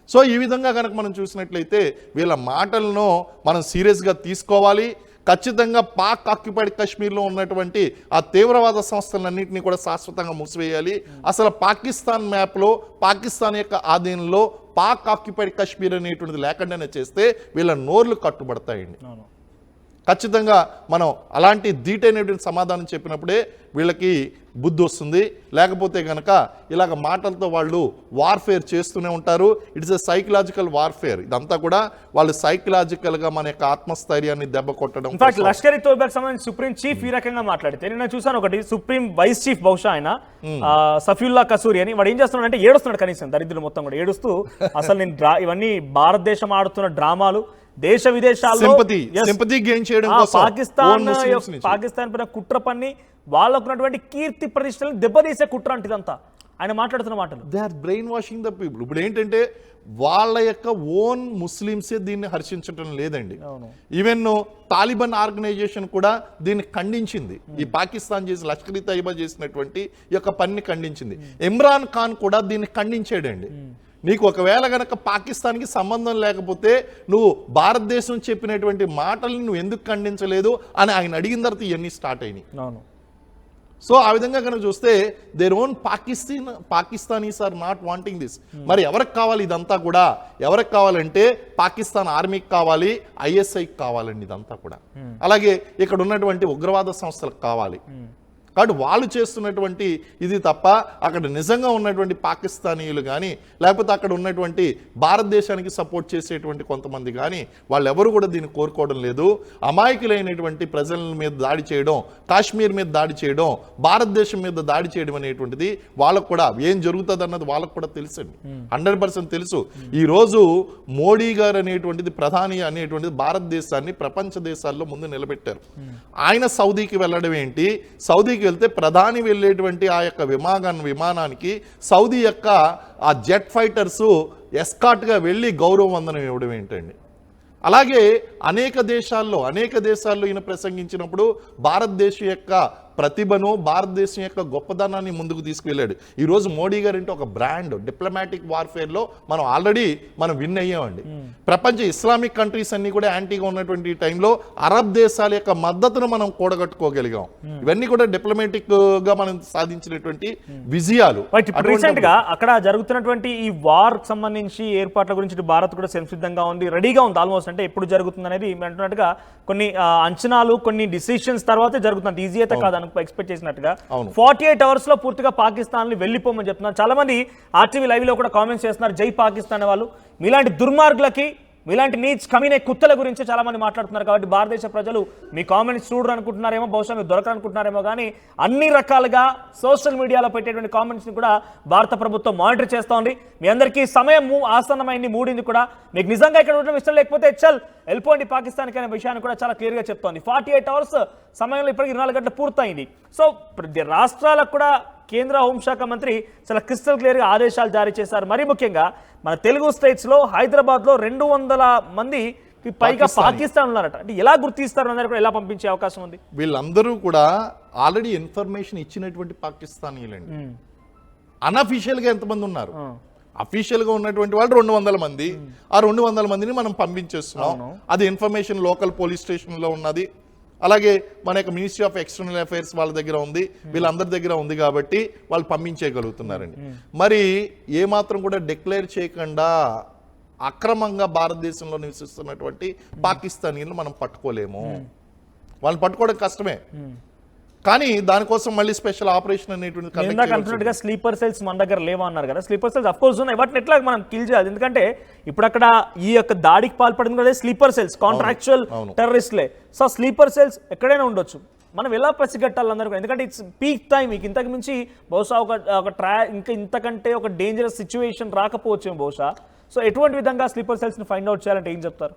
సో ఈ విధంగా కనుక మనం చూసినట్లయితే వీళ్ళ మాటలను మనం సీరియస్గా తీసుకోవాలి. ఖచ్చితంగా పాక్ ఆక్యుపైడ్ కాశ్మీర్లో ఉన్నటువంటి ఆ తీవ్రవాద సంస్థలన్నింటినీ కూడా శాశ్వతంగా మూసివేయాలి. అసలు పాకిస్తాన్ మ్యాప్లో పాకిస్తాన్ యొక్క ఆధీనంలో పాక్ ఆక్యుపైడ్ కాశ్మీర్ అనేటువంటిది లేకుండానే చేస్తే వీళ్ళ నోర్లు కట్టుబడతాయండి. ఖచ్చితంగా మనం అలాంటి ధీటైనటువంటి సమాధానం చెప్పినప్పుడే వీళ్ళకి బుద్ధి వస్తుంది. లేకపోతే కనుక ఇలాగ మాటలతో వాళ్ళు వార్ఫేర్ చేస్తూనే ఉంటారు. It's a psychological warfare. ఇదంతా కూడా వాళ్ళు సైకలాజికల్గా మన యొక్క ఆత్మస్థైర్యాన్ని దెబ్బ కొట్టడం. ఇన్ఫాక్ట్ లష్కర్ ఈ తోయిబాకి సంబంధించి సుప్రీం చీఫ్ ఈ రకంగా మాట్లాడితే నేను చూసాను ఒకటి, సుప్రీం వైస్ చీఫ్ బహుశా ఆయన సఫీయుల్లా కసూరి అని, వాడు ఏం చేస్తున్నాడు అంటే ఏడుస్తున్నాడు, కనీసం దరిద్రులు మొత్తం కూడా ఏడుస్తూ అసలు నేను ఇవన్నీ భారతదేశం ఆడుతున్న డ్రామాలు, దేశ విదేశాల్లో పాకిస్తాన్ పైన కుట్ర పన్ని వాళ్ళకున్నటువంటి కీర్తి ప్రతిష్టలను దెబ్బతీసే కుట్ర అంటే ఇదంతా ఆయన మాట్లాడుతున్న మాటలు. They are brain washing the people. ఇప్పుడు ఏంటంటే వాళ్ళ యొక్క ఓన్ ముస్లిమ్సే దీన్ని హర్షించడం లేదండి. ఈవెన్ తాలిబాన్ ఆర్గనైజేషన్ కూడా దీన్ని ఖండించింది. ఈ పాకిస్తాన్ చేసి లష్కర్ ఈ తైబా చేసినటువంటి ఈ యొక్క పనిని ఖండించింది. ఇమ్రాన్ ఖాన్ కూడా దీన్ని ఖండించాడండి. నీకు ఒకవేళ గనక పాకిస్తాన్కి సంబంధం లేకపోతే నువ్వు భారతదేశం చెప్పినటువంటి మాటల్ని నువ్వు ఎందుకు ఖండించలేదు అని ఆయన అడిగిన తర్వాత ఇవన్నీ స్టార్ట్ అయినాయి. సో ఆ విధంగా కనుక చూస్తే their own Pakistanis are not wanting this. మరి ఎవరికి కావాలి ఇదంతా కూడా? ఎవరికి కావాలంటే పాకిస్తాన్ ఆర్మీకి కావాలి, ఐఎస్ఐకి కావాలండి ఇదంతా కూడా. అలాగే ఇక్కడ ఉన్నటువంటి ఉగ్రవాద సంస్థలకు కావాలి. కాబట్టి వాళ్ళు చేస్తున్నటువంటి ఇది తప్ప అక్కడ నిజంగా ఉన్నటువంటి పాకిస్తానీయులు కానీ లేకపోతే అక్కడ ఉన్నటువంటి భారతదేశానికి సపోర్ట్ చేసేటువంటి కొంతమంది కానీ వాళ్ళెవరు కూడా దీన్ని కోరుకోవడం లేదు. అమాయకులైనటువంటి ప్రజల మీద దాడి చేయడం, కాశ్మీర్ మీద దాడి చేయడం, భారతదేశం మీద దాడి చేయడం అనేటువంటిది వాళ్ళకు కూడా ఏం జరుగుతుంది అన్నది వాళ్ళకు కూడా తెలుసండి. 100% తెలుసు. ఈరోజు మోడీ గారు అనేటువంటిది ప్రధాని అనేటువంటిది భారతదేశాన్ని ప్రపంచ దేశాల్లో ముందు నిలబెట్టారు. ఆయన సౌదీకి వెళ్ళడం ఏంటి? సౌదీకి వెళ్తే ప్రధాని వెళ్ళేటువంటి ఆ యొక్క విమానానికి సౌదీ యొక్క ఆ జెట్ ఫైటర్స్ ఎస్కాట్గా వెళ్ళి గౌరవ వందనం ఇవ్వడం ఏంటండి? అలాగే అనేక దేశాల్లో ఈయన ప్రసంగించినప్పుడు భారతదేశం యొక్క ప్రతిభను, భారతదేశం యొక్క గొప్పదనాన్ని ముందుకు తీసుకువెళ్ళాడు. ఈరోజు మోడీ గారు అంటే ఒక బ్రాండ్. డిప్లొమాటిక్ వార్ఫేర్లో మనం విన్ అయ్యామండి. ప్రపంచ ఇస్లామిక్ కంట్రీస్ అన్ని కూడా యాంటీగా ఉన్నటువంటి టైంలో అరబ్ దేశాల యొక్క మద్దతును మనం కూడగట్టుకోగలిగాం. ఇవన్నీ కూడా డిప్లొమాటిక్ గా మనం సాధించినటువంటి విజయాలు. రీసెంట్ గా అక్కడ జరుగుతున్నటువంటి ఈ వార్ సంబంధించి ఏర్పాట్ల గురించి భారత్ కూడా సంసిద్ధంగా ఉంది, రెడీగా ఉంది ఆల్మోస్ట్. అంటే ఎప్పుడు జరుగుతుంది అనేది అంటున్నట్టుగా కొన్ని అంచనాలు, కొన్ని డిసిషన్స్ తర్వాతే జరుగుతుంది. ఈజీ అయితే కాదు ఎక్స్పెక్ట్ చేసినట్టుగా. 48 hours లో పూర్తిగా పాకిస్తాన్ వెళ్ళిపోమని చెప్తున్నారు. చాలా మంది ఆర్టీవీ లైవ్ లో కూడా కామెంట్స్ చేస్తున్నారు, జై పాకిస్తాన్ వాళ్ళు. మీలాంటి దుర్మార్గులకి, మీలాంటి నీచ్ కమీనే కుత్తల గురించి చాలా మంది మాట్లాడుతున్నారు. కాబట్టి భారతదేశ ప్రజలు మీ కామెంట్స్ చూడరు అనుకుంటున్నారేమో, బహుశా మీరు దొరకనుకుంటున్నారేమో, కానీ అన్ని రకాలుగా సోషల్ మీడియాలో పెట్టేటువంటి కామెంట్స్ ని కూడా భారత ప్రభుత్వం మానిటర్ చేస్తోంది. మీ అందరికీ సమయం ఆసన్నమైంది, మూడింది కూడా. మీకు నిజంగా ఇక్కడ ఉండడం ఇష్టం లేకపోతే వెళ్ళిపోండి పాకిస్తాన్కి అనే విషయాన్ని కూడా చాలా క్లియర్గా చెప్తోంది. 48 hours సమయంలో ఇప్పటికి 24 గంటలు పూర్తయింది. సో రాష్ట్రాలకు కూడా కేంద్ర హోంశాఖ మంత్రి చాలా క్రిస్టల్ క్లియర్గా ఆదేశాలు జారీ చేశారు. మరీ ముఖ్యంగా మన తెలుగు స్టేట్స్లో హైదరాబాద్లో 200 మంది పైగా పాకిస్తాన్ ఉన్నారట. అంటే ఎలా గుర్తిస్తారు, అందరూ కూడా ఎలా పంపించే అవకాశం ఉంది? వీళ్ళందరూ కూడా ఆల్రెడీ ఇన్ఫర్మేషన్ ఇచ్చినటువంటి పాకిస్తానీలండి. అన్అఫీషియల్గా ఎంతమంది ఉన్నారు? అఫీషియల్గా ఉన్నటువంటి వాళ్ళు 200 మంది. ఆ 200 మందిని మనం పంపించేస్తున్నాం. అది ఇన్ఫర్మేషన్ లోకల్ పోలీస్ స్టేషన్లో ఉన్నది. అలాగే మన యొక్క మినిస్ట్రీ ఆఫ్ ఎక్స్టర్నల్ అఫైర్స్ వాళ్ళ దగ్గర ఉంది, వీళ్ళందరి దగ్గర ఉంది కాబట్టి వాళ్ళు పంపించేయగలుగుతున్నారండి. మరి ఏమాత్రం కూడా డిక్లేర్ చేయకుండా అక్రమంగా భారతదేశంలో నివసిస్తున్నటువంటి పాకిస్తానీలను మనం పట్టుకోలేము. వాళ్ళని పట్టుకోవడం కష్టమే. కానీ దానికోసం మళ్ళీ స్పెషల్ ఆపరేషన్ అనేటువంటి స్లీపర్ సెల్స్ మన దగ్గర లేవా అన్నారు కదా. స్లీపర్ సెల్స్ అఫ్ కోర్స్ ఉన్నాయి, వాటిని ఎట్లా మనం కిల్ చేయాలి? ఎందుకంటే ఇప్పుడు అక్కడ ఈ యొక్క దాడికి పాల్పడింది కూడా స్లీపర్ సెల్స్, కాంట్రాక్చువల్ టెర్రరిస్ట్లే. సో స్లీపర్ సెల్స్ ఎక్కడైనా ఉండొచ్చు, మనం ఎలా పసిగట్టాలి అందరూ? ఎందుకంటే ఇట్స్ పీక్ టైం. మీకు ఇంతకు మించి బహుశా ఒక ఇంకా ఇంతకంటే ఒక డేంజరస్ సిచ్యువేషన్ రాకపోవచ్చు బహుశా. సో ఎటువంటి విధంగా స్లీపర్ సెల్స్ని ఫైండ్ అవుట్ చేయాలంటే ఏం చెప్తారు?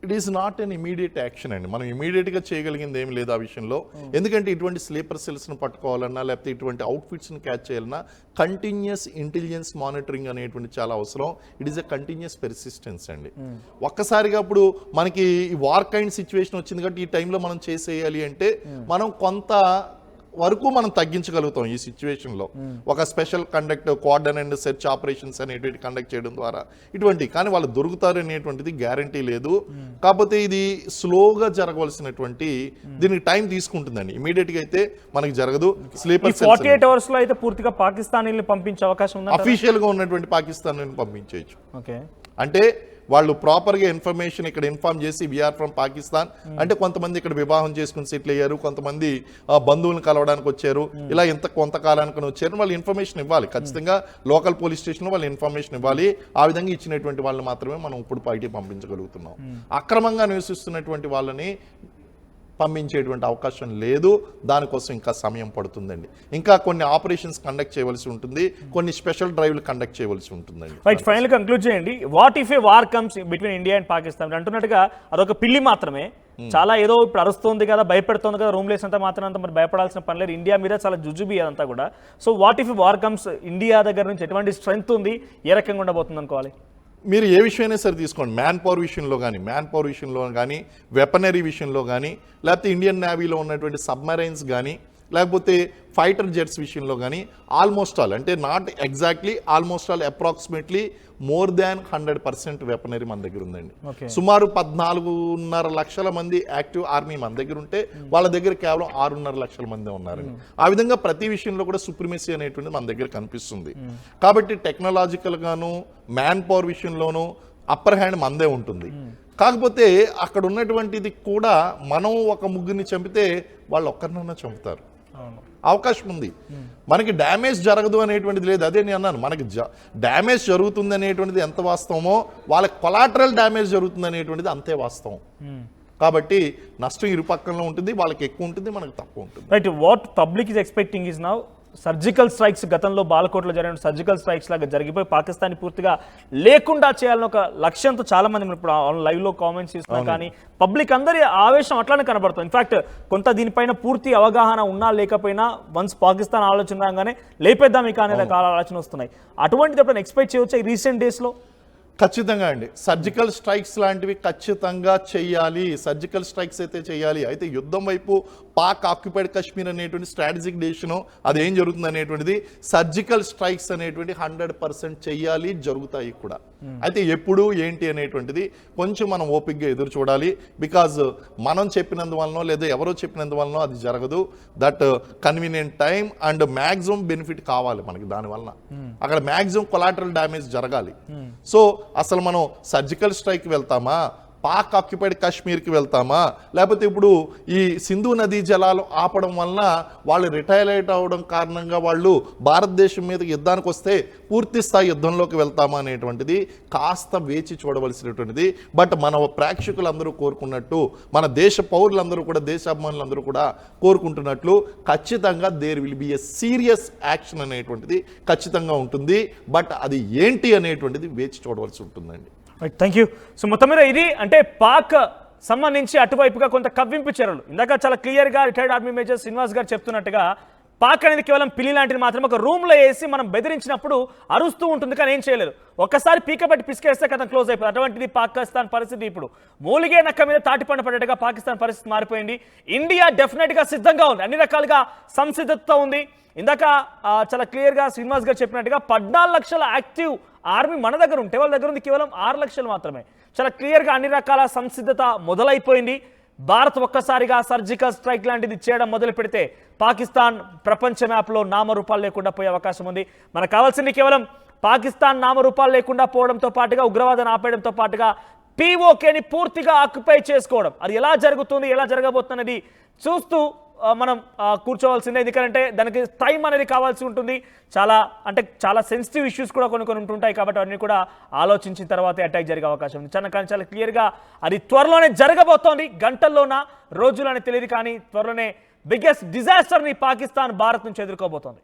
It is not an immediate action అండి. మనం ఇమీడియట్గా చేయగలిగింది ఏం లేదు ఆ విషయంలో. ఎందుకంటే ఇటువంటి స్లీపర్ సెల్స్ను పట్టుకోవాలన్నా లేకపోతే ఇటువంటి అవుట్ఫిట్స్ని క్యాచ్ చేయాలన్నా కంటిన్యూస్ ఇంటెలిజెన్స్ మానిటరింగ్ అనేటువంటి చాలా అవసరం. It is a continuous persistence అండి. ఒక్కసారిగా ఇప్పుడు మనకి ఈ వార్ కైండ్ సిచ్యువేషన్ వచ్చింది కాబట్టి ఈ టైంలో మనం చేసేయాలి అంటే మనం కొంత వరకు మనం తగ్గించగలుగుతాం ఈ సిచ్యువేషన్లో. ఒక special coordinate and search operations అనేటువంటి కండక్ట్ చేయడం ద్వారా ఇటువంటి. కానీ వాళ్ళు దొరుకుతారు అనేటువంటిది గ్యారంటీ లేదు. కాకపోతే ఇది స్లోగా జరగవలసినటువంటి, దీనికి టైం తీసుకుంటుందండి. ఇమీడియట్ గా అయితే మనకి జరగదు. స్లీపర్ 48 hours లో అయితే పూర్తిగా పాకిస్తానీని పంపించే అవకాశం ఉంది. అఫీషియల్ గా ఉన్నటువంటి పాకిస్తానీని పంపించేయచ్చు. ఓకే, అంటే వాళ్ళు ప్రాపర్గా ఇన్ఫర్మేషన్ ఇక్కడ ఇన్ఫార్మ్ చేసి వీఆర్ ఫ్రమ్ పాకిస్తాన్ అంటే కొంతమంది ఇక్కడ వివాహం చేసుకుని సెటిల్ అయ్యారు, కొంతమంది బంధువులను కలవడానికి వచ్చారు, ఇలా కొంతకాలానికి వచ్చారు, వాళ్ళు ఇన్ఫర్మేషన్ ఇవ్వాలి. ఖచ్చితంగా లోకల్ పోలీస్ స్టేషన్లో వాళ్ళు ఇన్ఫర్మేషన్ ఇవ్వాలి. ఆ విధంగా ఇచ్చినటువంటి వాళ్ళని మాత్రమే మనం ఇప్పుడు బయటికి పంపించగలుగుతున్నాం. అక్రమంగా నివసిస్తున్నటువంటి వాళ్ళని పంపించేటువంటి అవకాశం లేదు. దానికోసం ఇంకా సమయం పడుతుందండి. ఇంకా కొన్ని ఆపరేషన్స్ కండక్ట్ చేయవలసి ఉంటుంది, కొన్ని స్పెషల్ డ్రైవ్లు కండక్ట్ చేయవలసి ఉంటుందండి. రైట్, ఫైనల్ కంక్లూడ్ చేయండి. What if a war comes between India and Pakistan అంటున్నట్టుగా అదొక పిల్లి మాత్రమే, చాలా ఏదో ఇప్పుడు అరుస్తుంది కదా, భయపెడుతుంది కదా, రూమ్ లేస్ అంతా మాత్రం అంత మరి భయపడాల్సిన పని లేదు. ఇండియా మీద చాలా జుజుబి అదంతా కూడా. So what if war comes, India దగ్గర నుంచి ఎటువంటి స్ట్రెంగ్త్ ఉంది, ఏ రకంగా ఉండబోతుంది అనుకోవాలి? మీరు ఏ విషయమైనా సరే తీసుకోండి, మ్యాన్ పవర్ విషయంలో కానీ వెపనరీ విషయంలో కానీ, లేకపోతే ఇండియన్ నేవీలో ఉన్నటువంటి సబ్మరైన్స్ కానీ, లేకపోతే ఫైటర్ జెట్స్ విషయంలో కానీ ఆల్మోస్ట్ ఆల్, అంటే not exactly, almost all approximately more than 100% weaponry మన దగ్గర ఉందండి. సుమారు 14.5 లక్షల మంది యాక్టివ్ ఆర్మీ మన దగ్గర ఉంటే వాళ్ళ దగ్గర కేవలం 6.5 లక్షల మంది ఉన్నారండి. ఆ విధంగా ప్రతి విషయంలో కూడా సుప్రిమసీ అనేటువంటిది మన దగ్గర కనిపిస్తుంది. కాబట్టి టెక్నాలజికల్ గాను మ్యాన్ పవర్ విషయంలోనూ అప్పర్ హ్యాండ్ మనదే ఉంటుంది. కాకపోతే అక్కడ ఉన్నటువంటిది కూడా మనం ఒక ముగ్గురిని చంపితే వాళ్ళు ఒక్కరినన్నా చంపుతారు, అవకాశం ఉంది. మనకి డ్యామేజ్ జరగదు అనేటువంటిది లేదు. అదే నేను అన్నాను, మనకి డ్యామేజ్ జరుగుతుంది అనేటువంటిది ఎంత వాస్తవమో వాళ్ళకి కొలాటరల్ డ్యామేజ్ జరుగుతుంది అనేటువంటిది అంతే వాస్తవం. కాబట్టి నష్టం ఇరు పక్కన ఉంటుంది, వాళ్ళకి ఎక్కువ ఉంటుంది, మనకు తక్కువ ఉంటుంది. Right, what public is expecting is now surgical strikes, గతంలో బాలకోట్లో జరిగిన సర్జికల్ స్ట్రైక్స్ లాగా జరిగిపోయి పాకిస్తాన్ పూర్తిగా లేకుండా చేయాలని ఒక లక్ష్యంతో చాలా మంది ఇప్పుడు లైవ్ లో కామెంట్స్ ఇస్తున్నా, కానీ పబ్లిక్ అందరి ఆవేశం అట్లానే కనబడుతుంది. ఇన్ఫాక్ట్ కొంత దీనిపైన పూర్తి అవగాహన ఉన్నా లేకపోయినా వన్స్ పాకిస్తాన్ ఆలోచన రాగానే లేపేద్దాం ఇక అనే రకాల ఆలోచన వస్తున్నాయి. అటువంటిది ఎప్పుడైనా ఎక్స్పెక్ట్ చేయవచ్చా ఈ రీసెంట్ డేస్ లో? ఖచ్చితంగా అండి, సర్జికల్ స్ట్రైక్స్ లాంటివి ఖచ్చితంగా చెయ్యాలి. సర్జికల్ స్ట్రైక్స్ అయితే చేయాలి. అయితే యుద్ధం వైపు పాక్ ఆక్యుపైడ్ కాశ్మీర్ అనేటువంటి స్ట్రాటజిక్ డెసిషన్ అదేం జరుగుతుంది అనేటువంటిది, సర్జికల్ స్ట్రైక్స్ అనేటువంటి 100% చెయ్యాలి, జరుగుతాయి కూడా. అయితే ఎప్పుడు ఏంటి అనేటువంటిది కొంచెం మనం ఓపిక్గా ఎదురు చూడాలి. బికాజ్ మనం చెప్పినందువలనో లేదా ఎవరో చెప్పినందువలనో అది జరగదు. That convenient time and maximum benefit కావాలి మనకి దానివల్ల. అక్కడ మ్యాక్సిమం కొలాటరల్ డ్యామేజ్ జరగాలి. సో అసలు మనం సర్జికల్ స్ట్రైక్ వెళ్తామా, పాక్ ఆక్యుపైడ్ కాశ్మీర్కి వెళ్తామా, లేకపోతే ఇప్పుడు ఈ సింధు నదీ జలాలు ఆపడం వలన వాళ్ళు రిటైలేట్ అవడం కారణంగా వాళ్ళు భారతదేశం మీద యుద్ధానికి వస్తే పూర్తి స్థాయి యుద్ధంలోకి వెళ్తామా అనేటువంటిది కాస్త వేచి చూడవలసినటువంటిది. బట్ మన ప్రేక్షకులందరూ కోరుకున్నట్టు, మన దేశ పౌరులందరూ కూడా, దేశాభిమానులందరూ కూడా కోరుకుంటున్నట్లు ఖచ్చితంగా there will be a serious action అనేటువంటిది ఖచ్చితంగా ఉంటుంది. బట్ అది ఏంటి అనేటువంటిది వేచి చూడవలసి ఉంటుందండి. Thank you. సో మొత్తం మీద ఇది అంటే పాక్ సంబంధించి అటువైపుగా కొంత కవ్వింపు చర్యలు, ఇందాక చాలా క్లియర్గా రిటైర్డ్ ఆర్మీ మేజర్ శ్రీనివాస్ గారు చెప్తున్నట్టుగా పాక్ అనేది కేవలం పిల్లి లాంటిది మాత్రం, ఒక రూమ్లో వేసి మనం బెదిరించినప్పుడు అరుస్తూ ఉంటుంది కానీ ఏం చేయలేదు. ఒక్కసారి పీకబట్టి పిసికేస్తే కదా క్లోజ్ అయిపోయింది. అటువంటిది పాకిస్తాన్ పరిస్థితి ఇప్పుడు మూలిగే నక్క మీద తాటిపండు పడ్డట్టుగా పాకిస్తాన్ పరిస్థితి మారిపోయింది. ఇండియా డెఫినెట్గా సిద్ధంగా ఉంది, అన్ని రకాలుగా సంసిద్ధత ఉంది. ఇందాక చాలా క్లియర్గా శ్రీనివాస్ గారు చెప్పినట్టుగా 14 లక్షల యాక్టివ్ ఆర్మీ మన దగ్గర ఉంటే వాళ్ళ దగ్గర ఉంది కేవలం 6 లక్షలు మాత్రమే. చాలా క్లియర్గా అన్ని రకాల సంసిద్ధత మొదలైపోయింది. భారత్ ఒక్కసారిగా సర్జికల్ స్ట్రైక్ లాంటిది చేయడం మొదలు పెడితే పాకిస్తాన్ ప్రపంచ మ్యాప్లో నామరూపాలు లేకుండా పోయే అవకాశం ఉంది. మనకు కావాల్సింది కేవలం పాకిస్తాన్ నామరూపాలు లేకుండా పోవడంతో పాటుగా, ఉగ్రవాదాన్ని ఆపేయడంతో పాటుగా పీఓకేని పూర్తిగా ఆక్యుపై చేసుకోవడం. అది ఎలా జరుగుతుంది, ఎలా జరగబోతున్నది చూస్తూ మనం కూర్చోవాల్సిందే. ఎందుకంటే దానికి టైం అనేది కావాల్సి ఉంటుంది. చాలా సెన్సిటివ్ ఇష్యూస్ కూడా కొన్ని ఉంటుంటాయి. కాబట్టి అవన్నీ కూడా ఆలోచించిన తర్వాతే అటాక్ జరిగే అవకాశం ఉంది. చాలా క్లియర్గా అది త్వరలోనే జరగబోతోంది. గంటల్లోనా రోజులని తెలియదు, కానీ త్వరలోనే బిగ్గెస్ట్ డిజాస్టర్ని పాకిస్తాన్ భారత్ నుంచి ఎదుర్కోబోతోంది.